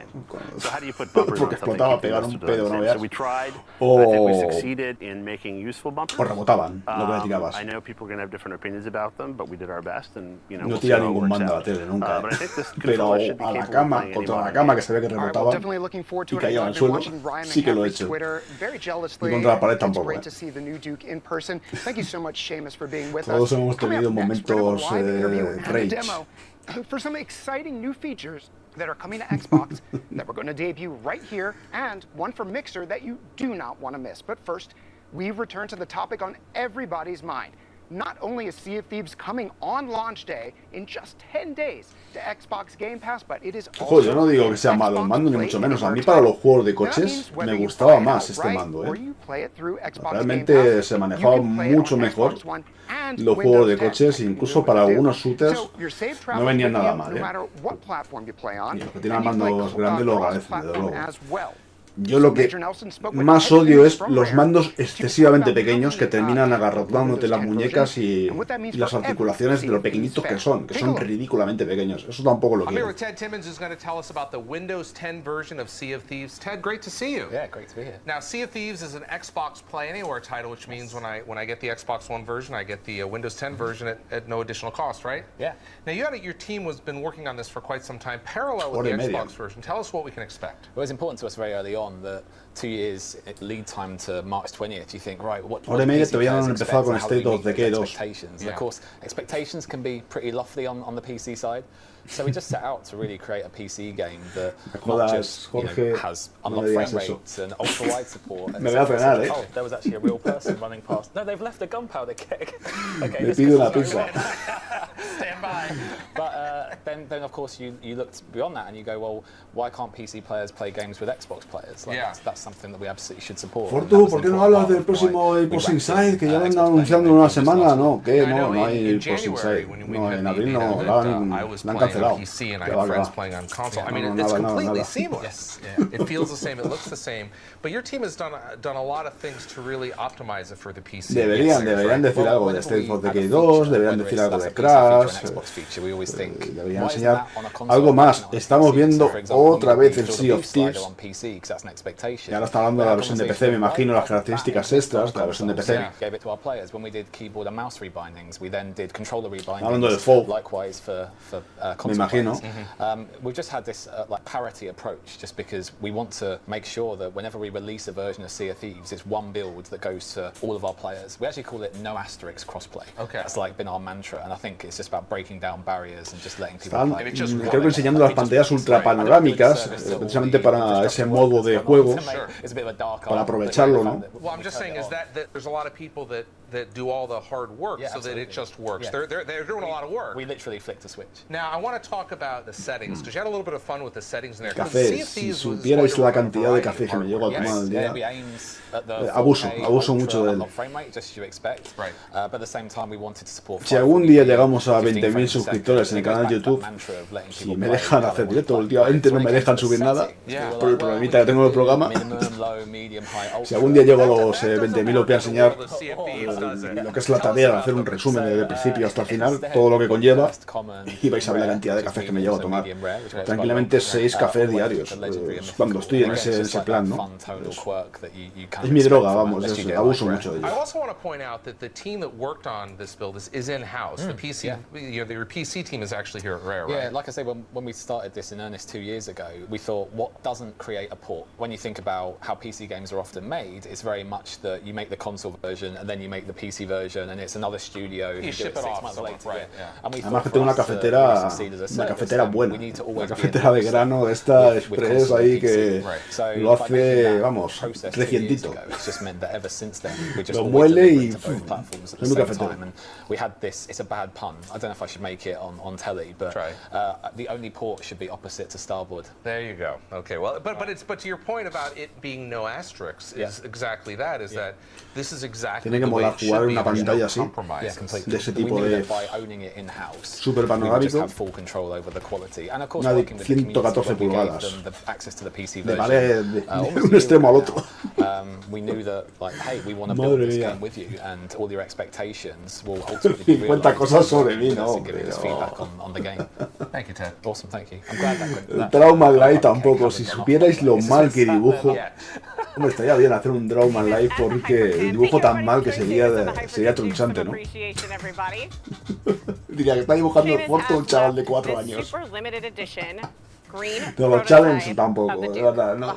Porque explotaba, pegar un pedo, no veas. O rebotaban lo que le tirabas. No tira ningún mando a la tele nunca, pero a la cama, contra la cama que se ve que rebotaba y caía al suelo, sí que lo he hecho. Y contra la pared tampoco. In person. Thank you so much, Seamus, for being with us. Todos hemos tenido momentos rage. For some exciting new features that are coming to Xbox that we're going to debut right here, and one for Mixer that you do not want to miss. But first, we return to the topic on everybody's mind. Not only is Sea of Thieves coming on launch day in just 10 days to Xbox Game Pass, but it is also yo no digo que sea malo el mando, ni mucho menos. A mí para los juegos de coches me gustaba más este mando, Realmente se manejaba mucho mejor los juegos de coches, incluso para algunos shooters no venían nada mal, Y los que tienen mandos grandes lo agradecen, desde luego. Yo lo que más odio es los mandos excesivamente pequeños que terminan agarrotándote las muñecas y las articulaciones de lo pequeñitos que son ridículamente pequeños. Eso tampoco lo quiero. Ted Timmons is going to tell us about the Windows 10 version of Sea of Thieves. Ted, great to see you. Yeah, great to be here. Now, Sea of Thieves is an Xbox Play Anywhere title, which means when I get the Xbox One version, I get the Windows 10 version at no additional cost, right? Yeah. Now, your team has been working on this for quite some time, parallel with the Xbox version. Tell us what we can expect. Well, it was important to us very early on that 2 years lead time to March 20th, you think, right, what Ahora media todavía no han empezado con State of Decay 2. And of course, expectations can be pretty lofty on the PC side. So we just set out to really create a PC game that not just has unlocked frame rates and ultra-wide support. And oh, there was actually a real person running past. No, they've left a gunpowder keg. Okay, Me pido una pizza. Stand by. But then of course you look beyond that and you go, well, why can't PC players play games with Xbox players? Like, that's something that we absolutely should support. Fortu, ¿por qué no hablas del próximo Post Inside que ya lo están anunciando en una semana? No, ¿qué? No hay Post Inside. No, en abril no, la han cancelado. PC and I have friends playing on console. I mean, it's completely seamless. It feels the same, it looks the same. But your team has done a lot of things to really optimize it for the PC. Deberían decir algo de State of Decay 2, deberían decir algo de Crash, deberían enseñar algo más. Estamos viendo otra vez el Sea of Thieves. Y ahora está hablando de la versión de PC, me imagino las características extras de la versión de PC. Hablando del FOV, me imagino. We've just had this like parity approach, just because we want to make sure that whenever we release a version of Sea of Thieves, it's one build that goes to all of our players. We actually call it no asterisk crossplay. Okay. That's like been our mantra, and I think it's just about breaking down barriers and just letting people play. Creo que enseñando las pantallas ultra panorámicas, precisamente para ese modo de juego, para aprovecharlo, ¿no? Well, I'm just saying is that there's a lot of people that do all the hard work so that it just works. They're doing a lot of work. We literally flicked a switch. Now, I want to talk about the settings, because you had a little bit of fun with the settings in there. Café, si supierais la cantidad de café que me llego a tomar al día. Abuso mucho de él. Si algún día llegamos a 20.000 suscriptores en el canal de YouTube, si me dejan hacer directo, últimamente no me dejan subir nada, por el problemita que tengo en el programa. Si algún día llego a los 20.000 os voy a enseñar lo que es la tarea de hacer un resumen desde el principio hasta el final, todo lo que conlleva, y vais a ver la cantidad de cafés que me llevo a tomar. Tranquilamente 6 cafés diarios, cuando estoy en ese plan, ¿no? Es mi droga, vamos, abuso mucho de ello. I also want to point out that the team that worked on this build is in-house. The PC, your PC team is actually here at Rare, right? Yeah, like I say, when we started this in earnest 2 years ago, we thought, what doesn't create a port? When you think about how PC games are often made, it's very much that you make the console version and then you make the PC version, and it's another studio who do it 6 months later. Right, and además que tengo una cafetera buena, una cafetera de grano, esta express ahí que lo hace, vamos, recientito. Lo muele y es un cafetero. We had this, it's a bad pun, I don't know if I should make it on telly, but the only port should be opposite to starboard. There you go. Okay, well, but to your point about it being no asterisks is exactly that, is that this is exactly the way it should be. Una pantalla así, de ese tipo de super panorámico, una de 114 pulgadas, de pared de un extremo al otro. Madre mía. 50 cosas sobre mí, no, hombre. Thank you, Ted. Awesome, thank you. I'm glad that went. Trauma Live tampoco, si supierais lo mal que dibujo. Hombre, estaría bien hacer un Trauma Live porque el dibujo tan mal que sería tronchante, ¿no? Diría que está dibujando el Forto un chaval de 4 años. No, los challenge tampoco, de verdad, no.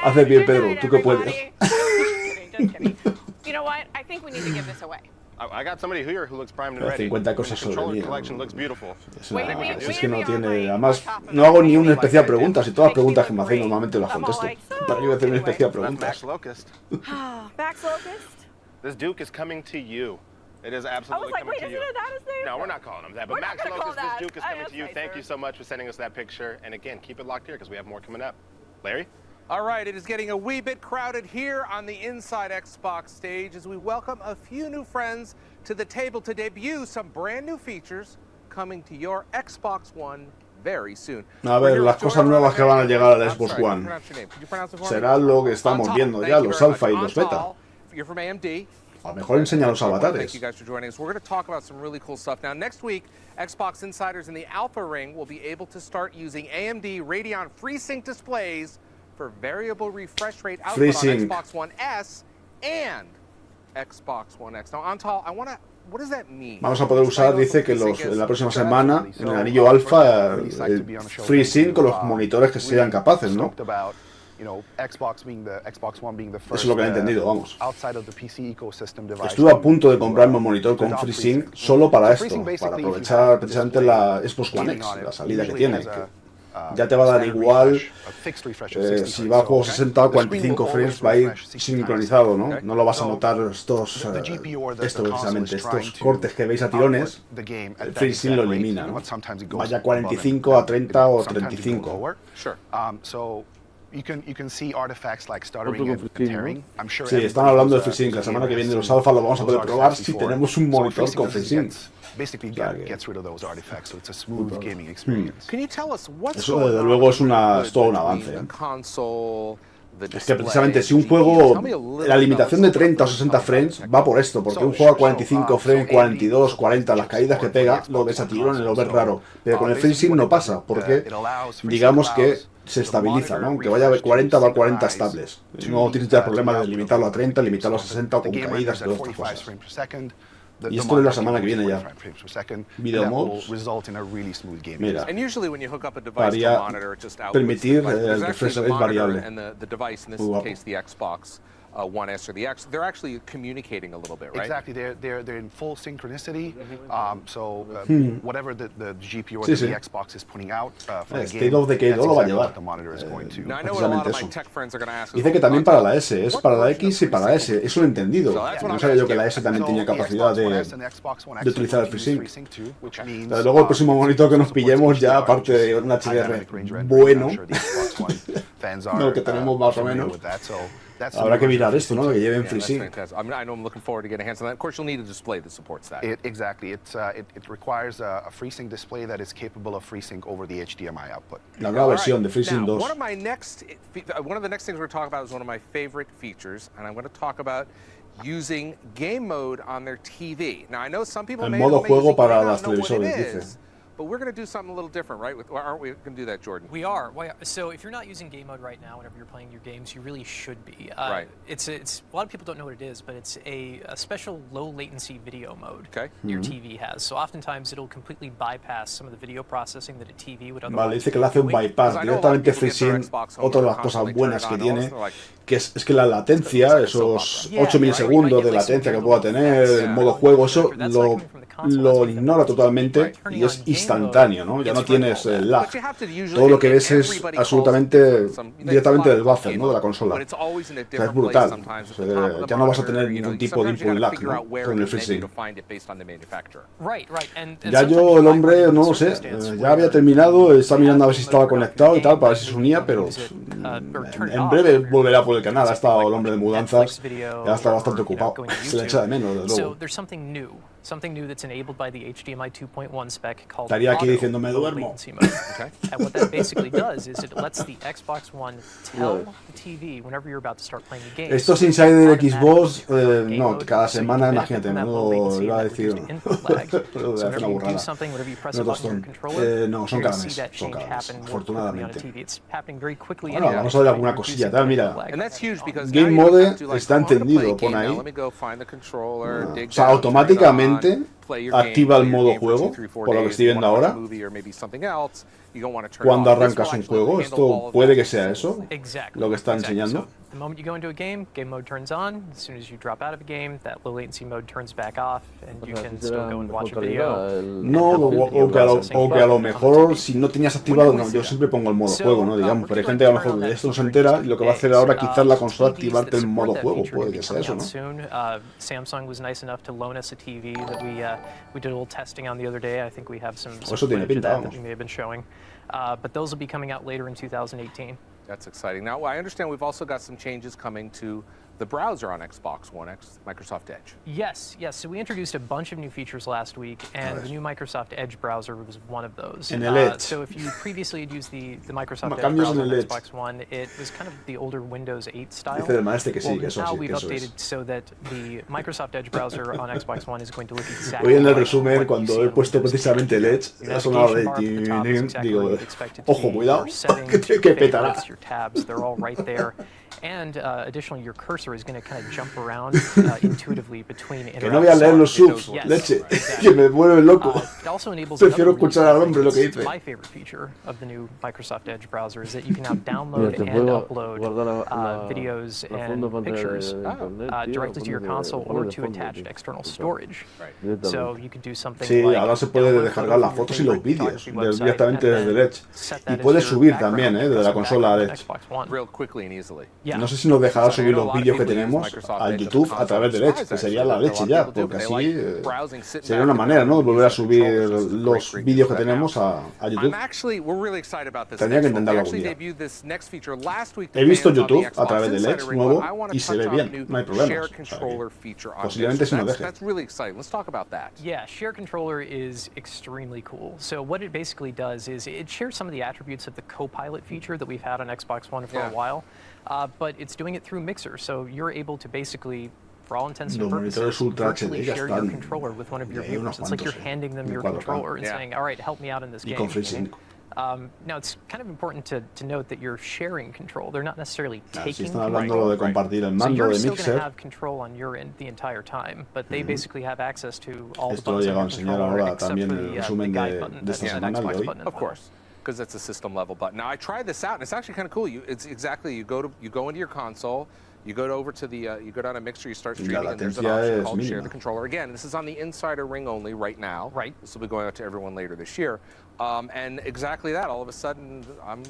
Haces bien, Pedro, tú que puedes. You know what? I think we need to give this away. I got somebody here who looks primed and ready. 50 cosas The sobre mí. collection looks beautiful. Es que no tiene, además, no hago ni una especial pregunta, y todas las preguntas que me hacéis normalmente las contesto. ¿Para qué voy a hacer una especial preguntas? This Duke is coming to you. It is absolutely coming to you. No, we're not calling him that. But Max Locust, this Duke is coming to you. Thank you so much for sending us that picture. And again, keep it locked here because we have more coming up. Larry? All right, it is getting a wee bit crowded here on the Inside Xbox stage as we welcome a few new friends to the table to debut some brand new features coming to your Xbox One very soon. A ver, las cosas nuevas que van a llegar a la Xbox One. Será lo que estamos viendo ya, los alfa y los beta. A lo mejor enseña los avatares. Thank you guys for joining us. We're going to talk about some really cool stuff. Now, next week, Xbox insiders in the Alpha Ring will be able to start using AMD Radeon FreeSync displays for variable refresh rate output on Xbox One S and Xbox One X. Now, Antal, I want to... What does that mean? Vamos a poder usar, dice que la próxima semana, en el anillo alfa, FreeSync con los monitores que sean capaces, ¿no? Eso es lo que he entendido, vamos. Estuve a punto de comprarme un monitor con FreeSync solo para esto, para aprovechar precisamente la Xbox One X, la salida que tiene. Ya te va a dar igual si va a juego 60 o 45 frames, va a ir sincronizado, ¿no? No lo vas a notar estos precisamente, estos cortes que veis a tirones, el FreeSync lo elimina, ¿no? Vaya 45 a 30 o 35. Sí, están hablando de FreeSync. La semana que viene los alfa lo vamos a poder probar si tenemos un monitor con FreeSync. Eso desde luego es todo un avance. Es que precisamente si un juego, la limitación de 30 o 60 frames va por esto, porque un juego a 45 frames, 42, 40, las caídas que pega, lo ves a tirones, lo ves raro. Pero con el FreeSync no pasa, porque digamos que se estabiliza, ¿no? Aunque vaya a 40, va a 40 estables. No tienes ya problemas de limitarlo a 30, limitarlo a 60 o con caídas y todas estas cosas. Y esto es la semana que viene ya. Video modes. Mira, varía, permitir el refresh rate variable. Muy guapo. One S or the X, they're actually communicating a little bit, right? Exactly, they're in full synchronicity. Whatever the GPU or the Xbox is putting out for the game, lo va a llevar. Dice que también para la S, es para la X y para la S, eso lo he entendido. No sabía yo que la S también tenía capacidad de utilizar el FreeSync. Desde luego el próximo monitor que nos pillemos ya, aparte de un HDR bueno, lo que tenemos más o menos, habrá que mirar esto, ¿no? Que lleven FreeSync. I know I'm looking forward to getting hands on that. Of course, you'll need a display that supports that. Exactly. It requires a FreeSync display that is capable of FreeSync over the HDMI output. La nueva versión de FreeSync 2. One of the next things we're talking about is one of my favorite features, and I'm going to talk about using game mode on their TV. Now, I know some people may not know what it is. But we're going to do something a little different, right? Aren't we going to do that, Jordan? We are. So if you're not using game mode right now, whenever you're playing your games, you really should be. Right. It's a lot of people don't know what it is, but it's a special low latency video mode your TV has. So oftentimes it'll completely bypass some of the video processing that a TV would otherwise. Vale, dice que le hace un bypass directamente FreeSync. Otra de las cosas buenas que tiene, que es que la latencia, esos 8 milisegundos de latencia que pueda tener, el modo juego, eso lo ignora totalmente y es instantáneo, ¿no? Ya no tienes el lag. Todo lo que ves es absolutamente directamente del buffer, ¿no? De la consola. O sea, es brutal. O sea, ya no vas a tener ningún tipo de input lag, ¿no? Con el FreeSync. Ya yo, el hombre, no lo sé. Ya había terminado, estaba mirando a ver si estaba conectado y tal, para ver si se unía, pero en breve volverá por el canal. Ha estado el hombre de mudanzas, ya está bastante ocupado. Se le echa de menos, desde luego. Something new that's enabled by the HDMI 2.1 spec called Estaría aquí diciendo me duermo. And what that basically does is it lets the Xbox One tell the TV whenever you're about to start playing the game. Estos Insider Xbox, no, cada semana, imagínate, no iba a decir, pero de hacer una burrada. No, son cada mes, afortunadamente. Bueno, vamos a ver alguna cosilla, tal, mira. Game Mode está entendido, pone ahí. O sea, automáticamente activa el modo juego, por lo que estoy viendo ahora. Cuando arrancas un juego, esto puede que sea eso, lo que está enseñando. The moment you go into a game mode turns on. As soon as you drop out of a game, that low latency mode turns back off, and you can still go and watch a video. No, o que a lo mejor si no tenías activado, no, yo siempre pongo el modo juego, ¿no? Digamos, pero hay gente que a lo mejor de esto no se entera y lo que va a hacer ahora quizás la consola activarte el modo juego, puede que sea eso, ¿no? Samsung was nice enough to loan us a TV that we did a little testing on the other day. I think we have some footage of that we may have been showing. But those will be coming out later in 2018. That's exciting. Now, I understand we've also got some changes coming to the browser on Xbox One X, Microsoft Edge. Yes. So we introduced a bunch of new features last week, and the new Microsoft Edge browser was one of those. En el Edge. So if you previously had used the Microsoft Edge browser on Xbox One, it was kind of the older Windows 8 style. Now we've updated so that the Microsoft Edge browser on Xbox One is going to look exactly Hoy en el resumen, cuando he puesto precisamente el Edge, ha sonado de digo, ojo, cuidado, que petará. Your tabs, they're all right there. And additionally, your cursor is going to kind of jump around intuitively between Que no voy a leer los subs, leche, que me vuelve loco. Prefiero escuchar al hombre lo que dice. My favorite feature of the new Microsoft Edge browser is that you can now download and upload videos and pictures directly to your console or to attached external storage. So you could do something like ahora se puede descargar las fotos y los vídeos directamente desde el Edge. Y puedes subir también, desde la consola al Edge. Real quickly and easily. No sé si nos dejará subir los vídeos que tenemos al YouTube a través del Edge, que sería la leche ya, porque así sería una manera, ¿no?, de volver a subir los vídeos que tenemos a YouTube. Tendría que intentarlo algún día. He visto YouTube a través del Edge nuevo y se ve bien, no hay problemas. Posiblemente se nos deje. Yeah, Share Controller is extremely cool. So what it basically does is it shares some of the attributes of the Copilot feature that we've had on Xbox One for a while. But it's doing it through Mixer, so you're able to basically, for all intents and purposes, virtually share your controller with one of your viewers. It's like you're handing them your controller and saying, all right, help me out in this game. Now, it's kind of important to note that you're sharing control. They're not necessarily taking control. So you're still going to have control on your end the entire time, but they basically have access to all the buttons on your controller except for the guide button that's an Xbox button. Of course. Because that's a system level button. Now I tried this out, and it's actually kind of cool. It's exactly you go into your console, you go over to the you go down to Mixer, you start streaming, and there's an option called Share the Controller. Again, this is on the Insider Ring only right now. Right. This will be going out to everyone later this year. And exactly that. All of a sudden, I'm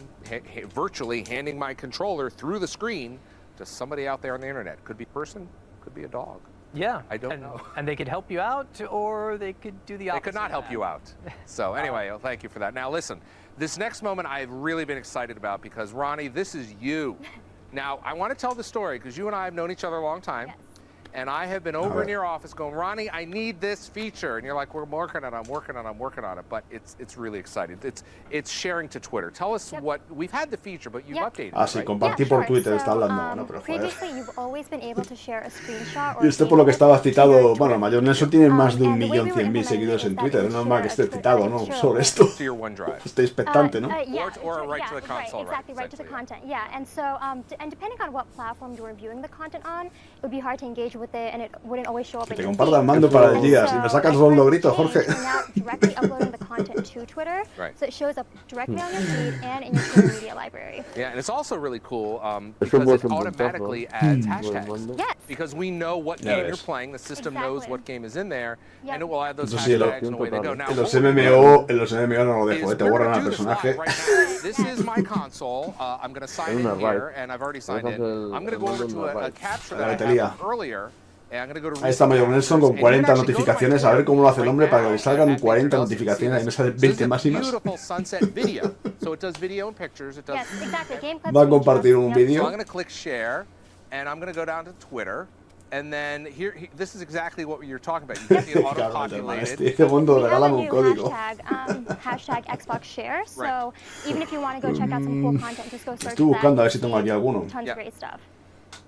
virtually handing my controller through the screen to somebody out there on the internet. Could be a person, could be a dog. Yeah, I don't know. And they could help you out, or they could do the opposite. They could not help you out. So anyway, well, thank you for that. Now listen, this next moment I've really been excited about because Ronnie, this is you. Now I want to tell the story because you and I have known each other a long time. Yes. And I have been over in your office going, Ronnie, I need this feature. And you're like, we're working on it, I'm working on it. But it's really exciting. It's sharing to Twitter. Tell us what, we've had the feature, but you've updated it, sí, compartir por Twitter está hablando. Bueno, pero previously, you've always been able to share a screenshot y esto por lo que estaba citado, bueno, Mayor Nelson tiene más de 1.100.000 seguidores en Twitter. Es normal que esté citado, ¿no?, sobre esto. Esté expectante, ¿no? Or right to the console, exactly, right to the content, yeah. And so, and depending on what platform you were viewing the content on, it would be hard to engage with it, and it wouldn't always show up. Que te comparta el mando para el día. Si me sacas un logrito, Jorge. Now directly uploading the content to Twitter, so it shows up directly on your feed and in your Twitter media library. Yeah, and it's also really cool because it automatically adds hashtags. Yes. Because we know what game you're playing, the system knows what game is in there, and it will add those hashtags and away they go. Now, en los MMO no lo dejo, te borran al personaje. This is my console. I'm going to sign in here, and I've already signed in. I'm going to go over to a capture that I had earlier. Ahí está Mayor Nelson con 40 notificaciones. A ver cómo lo hace el hombre para que le salgan 40 notificaciones. Ahí me salen 20 máximas. Va a compartir un vídeo. And then here, this is exactly what you're talking about. You can see it auto-populated. Este mundo regálame un código. Hashtag Xbox Share. So even if you want to go check out some cool content, just go search Estoy buscando a ver si tengo aquí alguno. Tons of great stuff.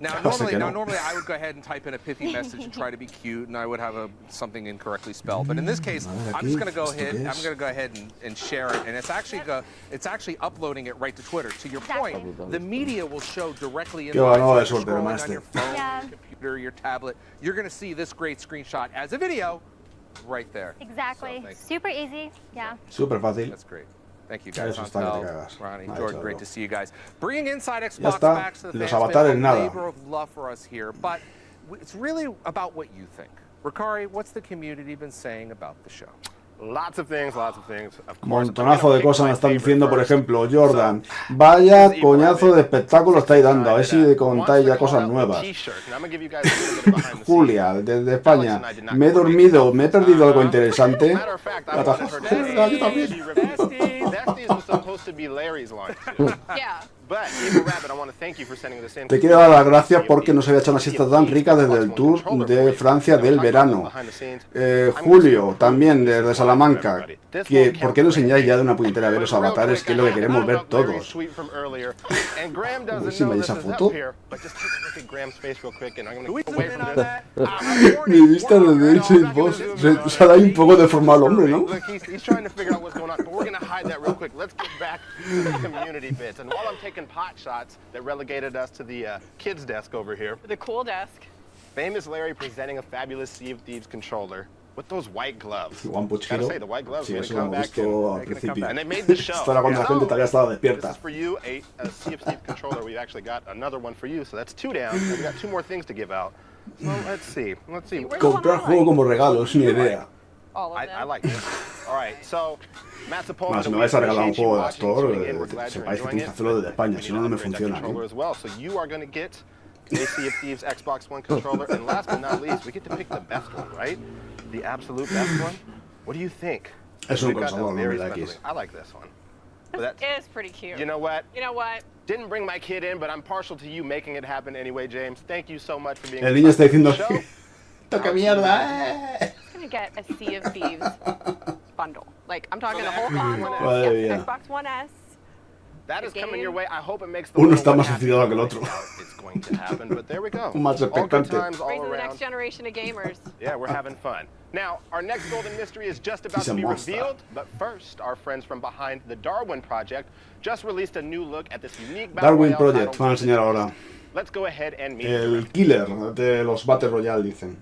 Now, normally I would go ahead and type in a pithy message and try to be cute, and I would have something incorrectly spelled. But in this case, I'm just going to go ahead. I'm going to go ahead and share it, and it's actually uploading it right to Twitter. To your point, the media will show directly in on your phone, your computer, your tablet. You're going to see this great screenshot as a video right there. Exactly. So, super easy. Yeah. Súper fácil. That's great. Thank you guys. Eso está que te cagas. Ronnie, Vale, Jordan, great to see you guys. Bringing Inside Ya Xbox está. back to the Los fans. avatares, Been a nada. labor of love for us here, but it's really about what you think. Ricari, what's the community been saying about the show? Lots of things, of course. Montonazo de cosas me están diciendo, por ejemplo, Jordan, vaya coñazo de espectáculo estáis dando, a ver si contáis ya cosas nuevas. Julia, desde España, me he dormido, me he perdido algo interesante. Yo también. Te quiero dar las gracias porque no se había hecho una siesta tan rica desde el tour de Francia del verano. Julio, también desde Salamanca. ¿Por qué no enseñáis ya de una puñetera vez los avatares, que es lo que queremos ver todos? A ver si me esa foto. Mi vista desde Xbox se da un poco deformado al hombre, ¿no? Pot shots that relegated us to the kids desk over here. The cool desk. Famous Larry presenting a fabulous Sea of Thieves controller with those white gloves. Gotta say, the white gloves sí, made eso a lo comeback hemos visto al and principio. they made the show. Esto era cuando la gente todavía estaba despierta. This is for you, a Sea of Thieves controller. We've actually got another one for you, so that's 2 down. And we got 2 more things to give out. So let's see. Comprar juego como regalo es una idea. I like this. All right, so Bueno, si me vais a regalar un juego de Astor, sepáis que tenéis que hacerlo desde España, si no, no me funciona. So you are going to get a Sea of Thieves Xbox One controller, and last but not least, we get to pick the best one, right? The absolute best one. What do you think? Es un consolador, no me la X. I like this one. It is pretty cute. You know what? You know what? Didn't bring my kid in, but I'm partial to you making it happen anyway, James. Thank you so much for being. El niño está diciendo, toca mierda. I'm gonna get a Sea of Thieves bundle. Like, I'm talking the whole console, Xbox One S. That is coming your way. I hope it makes the Uno está más suicidado que el otro. It's going to happen, but there we go. Más expectante. Raising the next generation of gamers. Yeah, we're having fun. Now, our next golden mystery is just about to be revealed, but first, our friends from behind the Darwin Project just released a new look at this unique Battle Darwin Royale Project, van a enseñar ahora. Let's go ahead and meet El killer de los Battle Royale, dicen.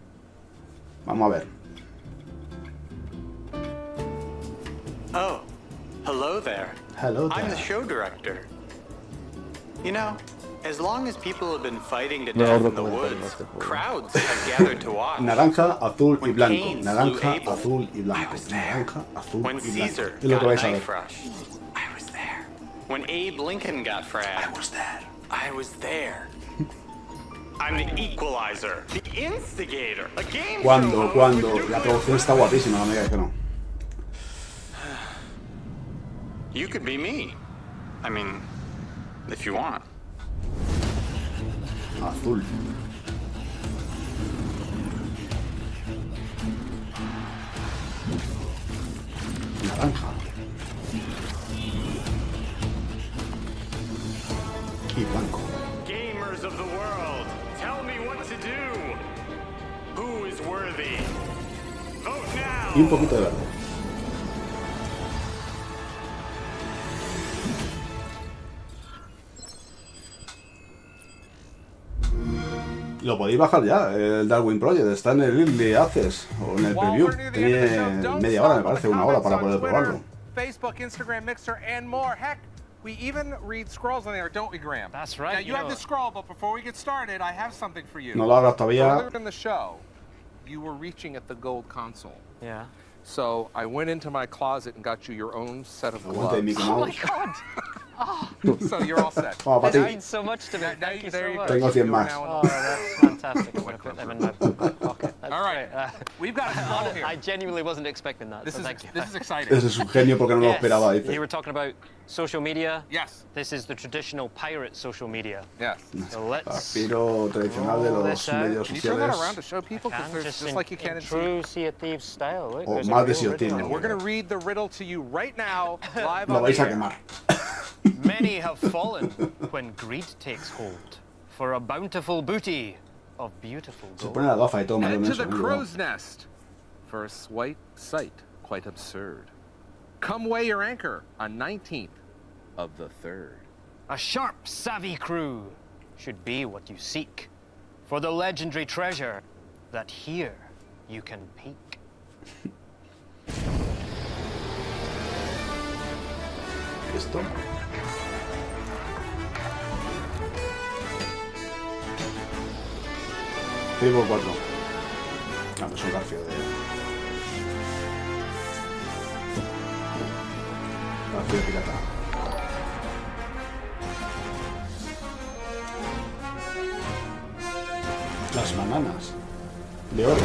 Vamos a ver. Oh, hello there. Hello there. I'm the show director. You know, as long as people have been fighting to death in the woods, crowds have gathered to watch. Naranja, azul y blanco. Naranja, azul y blanco. Naranja, azul y blanco. Es lo que vais a ver. I was there. When Abe Lincoln got fragged, I was there. I was there. I'm the equalizer, the instigator, a game Cuando, la traducción está guapísima, no me digas que no. You could be me. I mean, if you want. Azul. Naranja. Y blanco. Gamers of the world, tell me what to do. Who is worthy? Vote now. Y un poquito de verde. Lo podéis bajar ya, el Darwin Project, está en el Early Access o en el preview. Tiene media hora, me parece, 1 hora para poder probarlo. Facebook, Instagram, Mixer, and more. Heck, we even read scrolls on there, don't we, Graham? That's right. Now, you have the scroll, but before we get started, I have something for you. No lo hagas todavía. Earlier in the show, you were reaching at the gold console. Yeah. So I went into my closet and got you your own set of gloves. Oh my God! Oh. So you're all set. That means so much to me. Thank you so much. Tengo 100 más. Oh, that's fantastic. I'm going to put them in my pocket. That's all right. We've got a flow here. I genuinely wasn't expecting that. This is exciting. Ese es un genio porque no lo esperaba, dice. You were talking about social media. Yes. This is the traditional pirate social media. Yes. So let's. Papiro tradicional de los medios Can you turn that sociales. around to show people? Because just like you can in true Sea of Thieves style. Look, O más de Sea of Thieves. And we're going to read the riddle to you right now, live Lo on vais the a air. quemar. Many have fallen when greed takes hold for a bountiful booty of beautiful Se gold. pone la gafa y todo, Head me to the crow's nest for a slight sight, quite absurd. Come weigh your anchor on 19th of the 3rd. A sharp, savvy crew should be what you seek for the legendary treasure that here you can peek. Esto. Triple 4. Ah, no es un garfio de... Garfio de pirata. Las bananas de oro.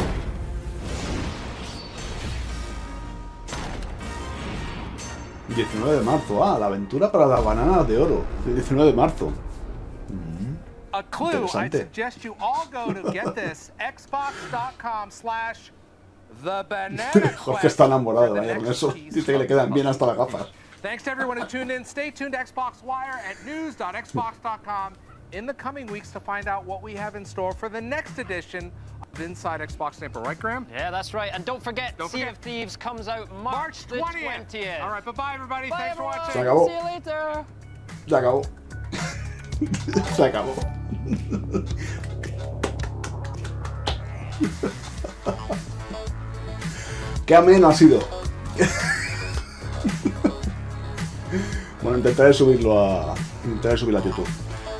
El 19 de marzo. Ah, la aventura para las bananas de oro. El 19 de marzo. A clue, I suggest you all go to getthis.xbox.com/thebanana. Jorge está enamorado, vaya, con eso. Dice que le quedan bien hasta las gafas. Thanks to everyone who tuned in. Stay tuned to Xbox Wire at news.xbox.com in the coming weeks to find out what we have in store for the next edition of Inside Xbox Sniper. Right, Graham? Yeah, that's right. And don't forget, Sea of Thieves comes out March the 20th. All right, bye-bye, everybody. Thanks for watching. Se acabó. See you later. Se acabó. Se acabó. Qué ameno ha sido. Bueno, intentaré subirlo a YouTube.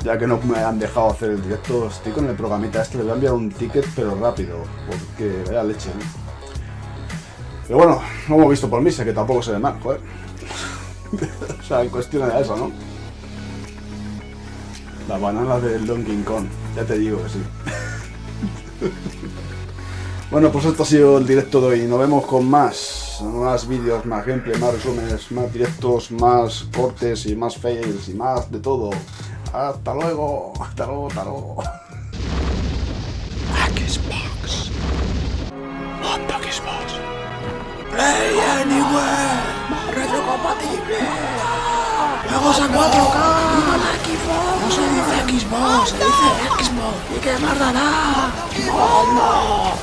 Ya que no me han dejado hacer el directo, estoy con el programita este, le voy a enviar un ticket pero rápido, porque vaya leche, ¿no? Pero bueno, no hemos visto por misa, que tampoco se ve mal, joder. O sea, en cuestión era eso, ¿no? Las bananas del Donkey Kong, ya te digo que sí. Bueno, pues esto ha sido el directo de hoy. Nos vemos con más vídeos, más gameplay, más resúmenes, más directos, más cortes y más fails y más de todo. Hasta luego, hasta luego, hasta luego. Xbox. MondoXbox. Play Anywhere. Retrocompatible. Juegos a 4K. No se dice Xbox, se dice Xbox. ¿Y qué más dará? ¡Mondo!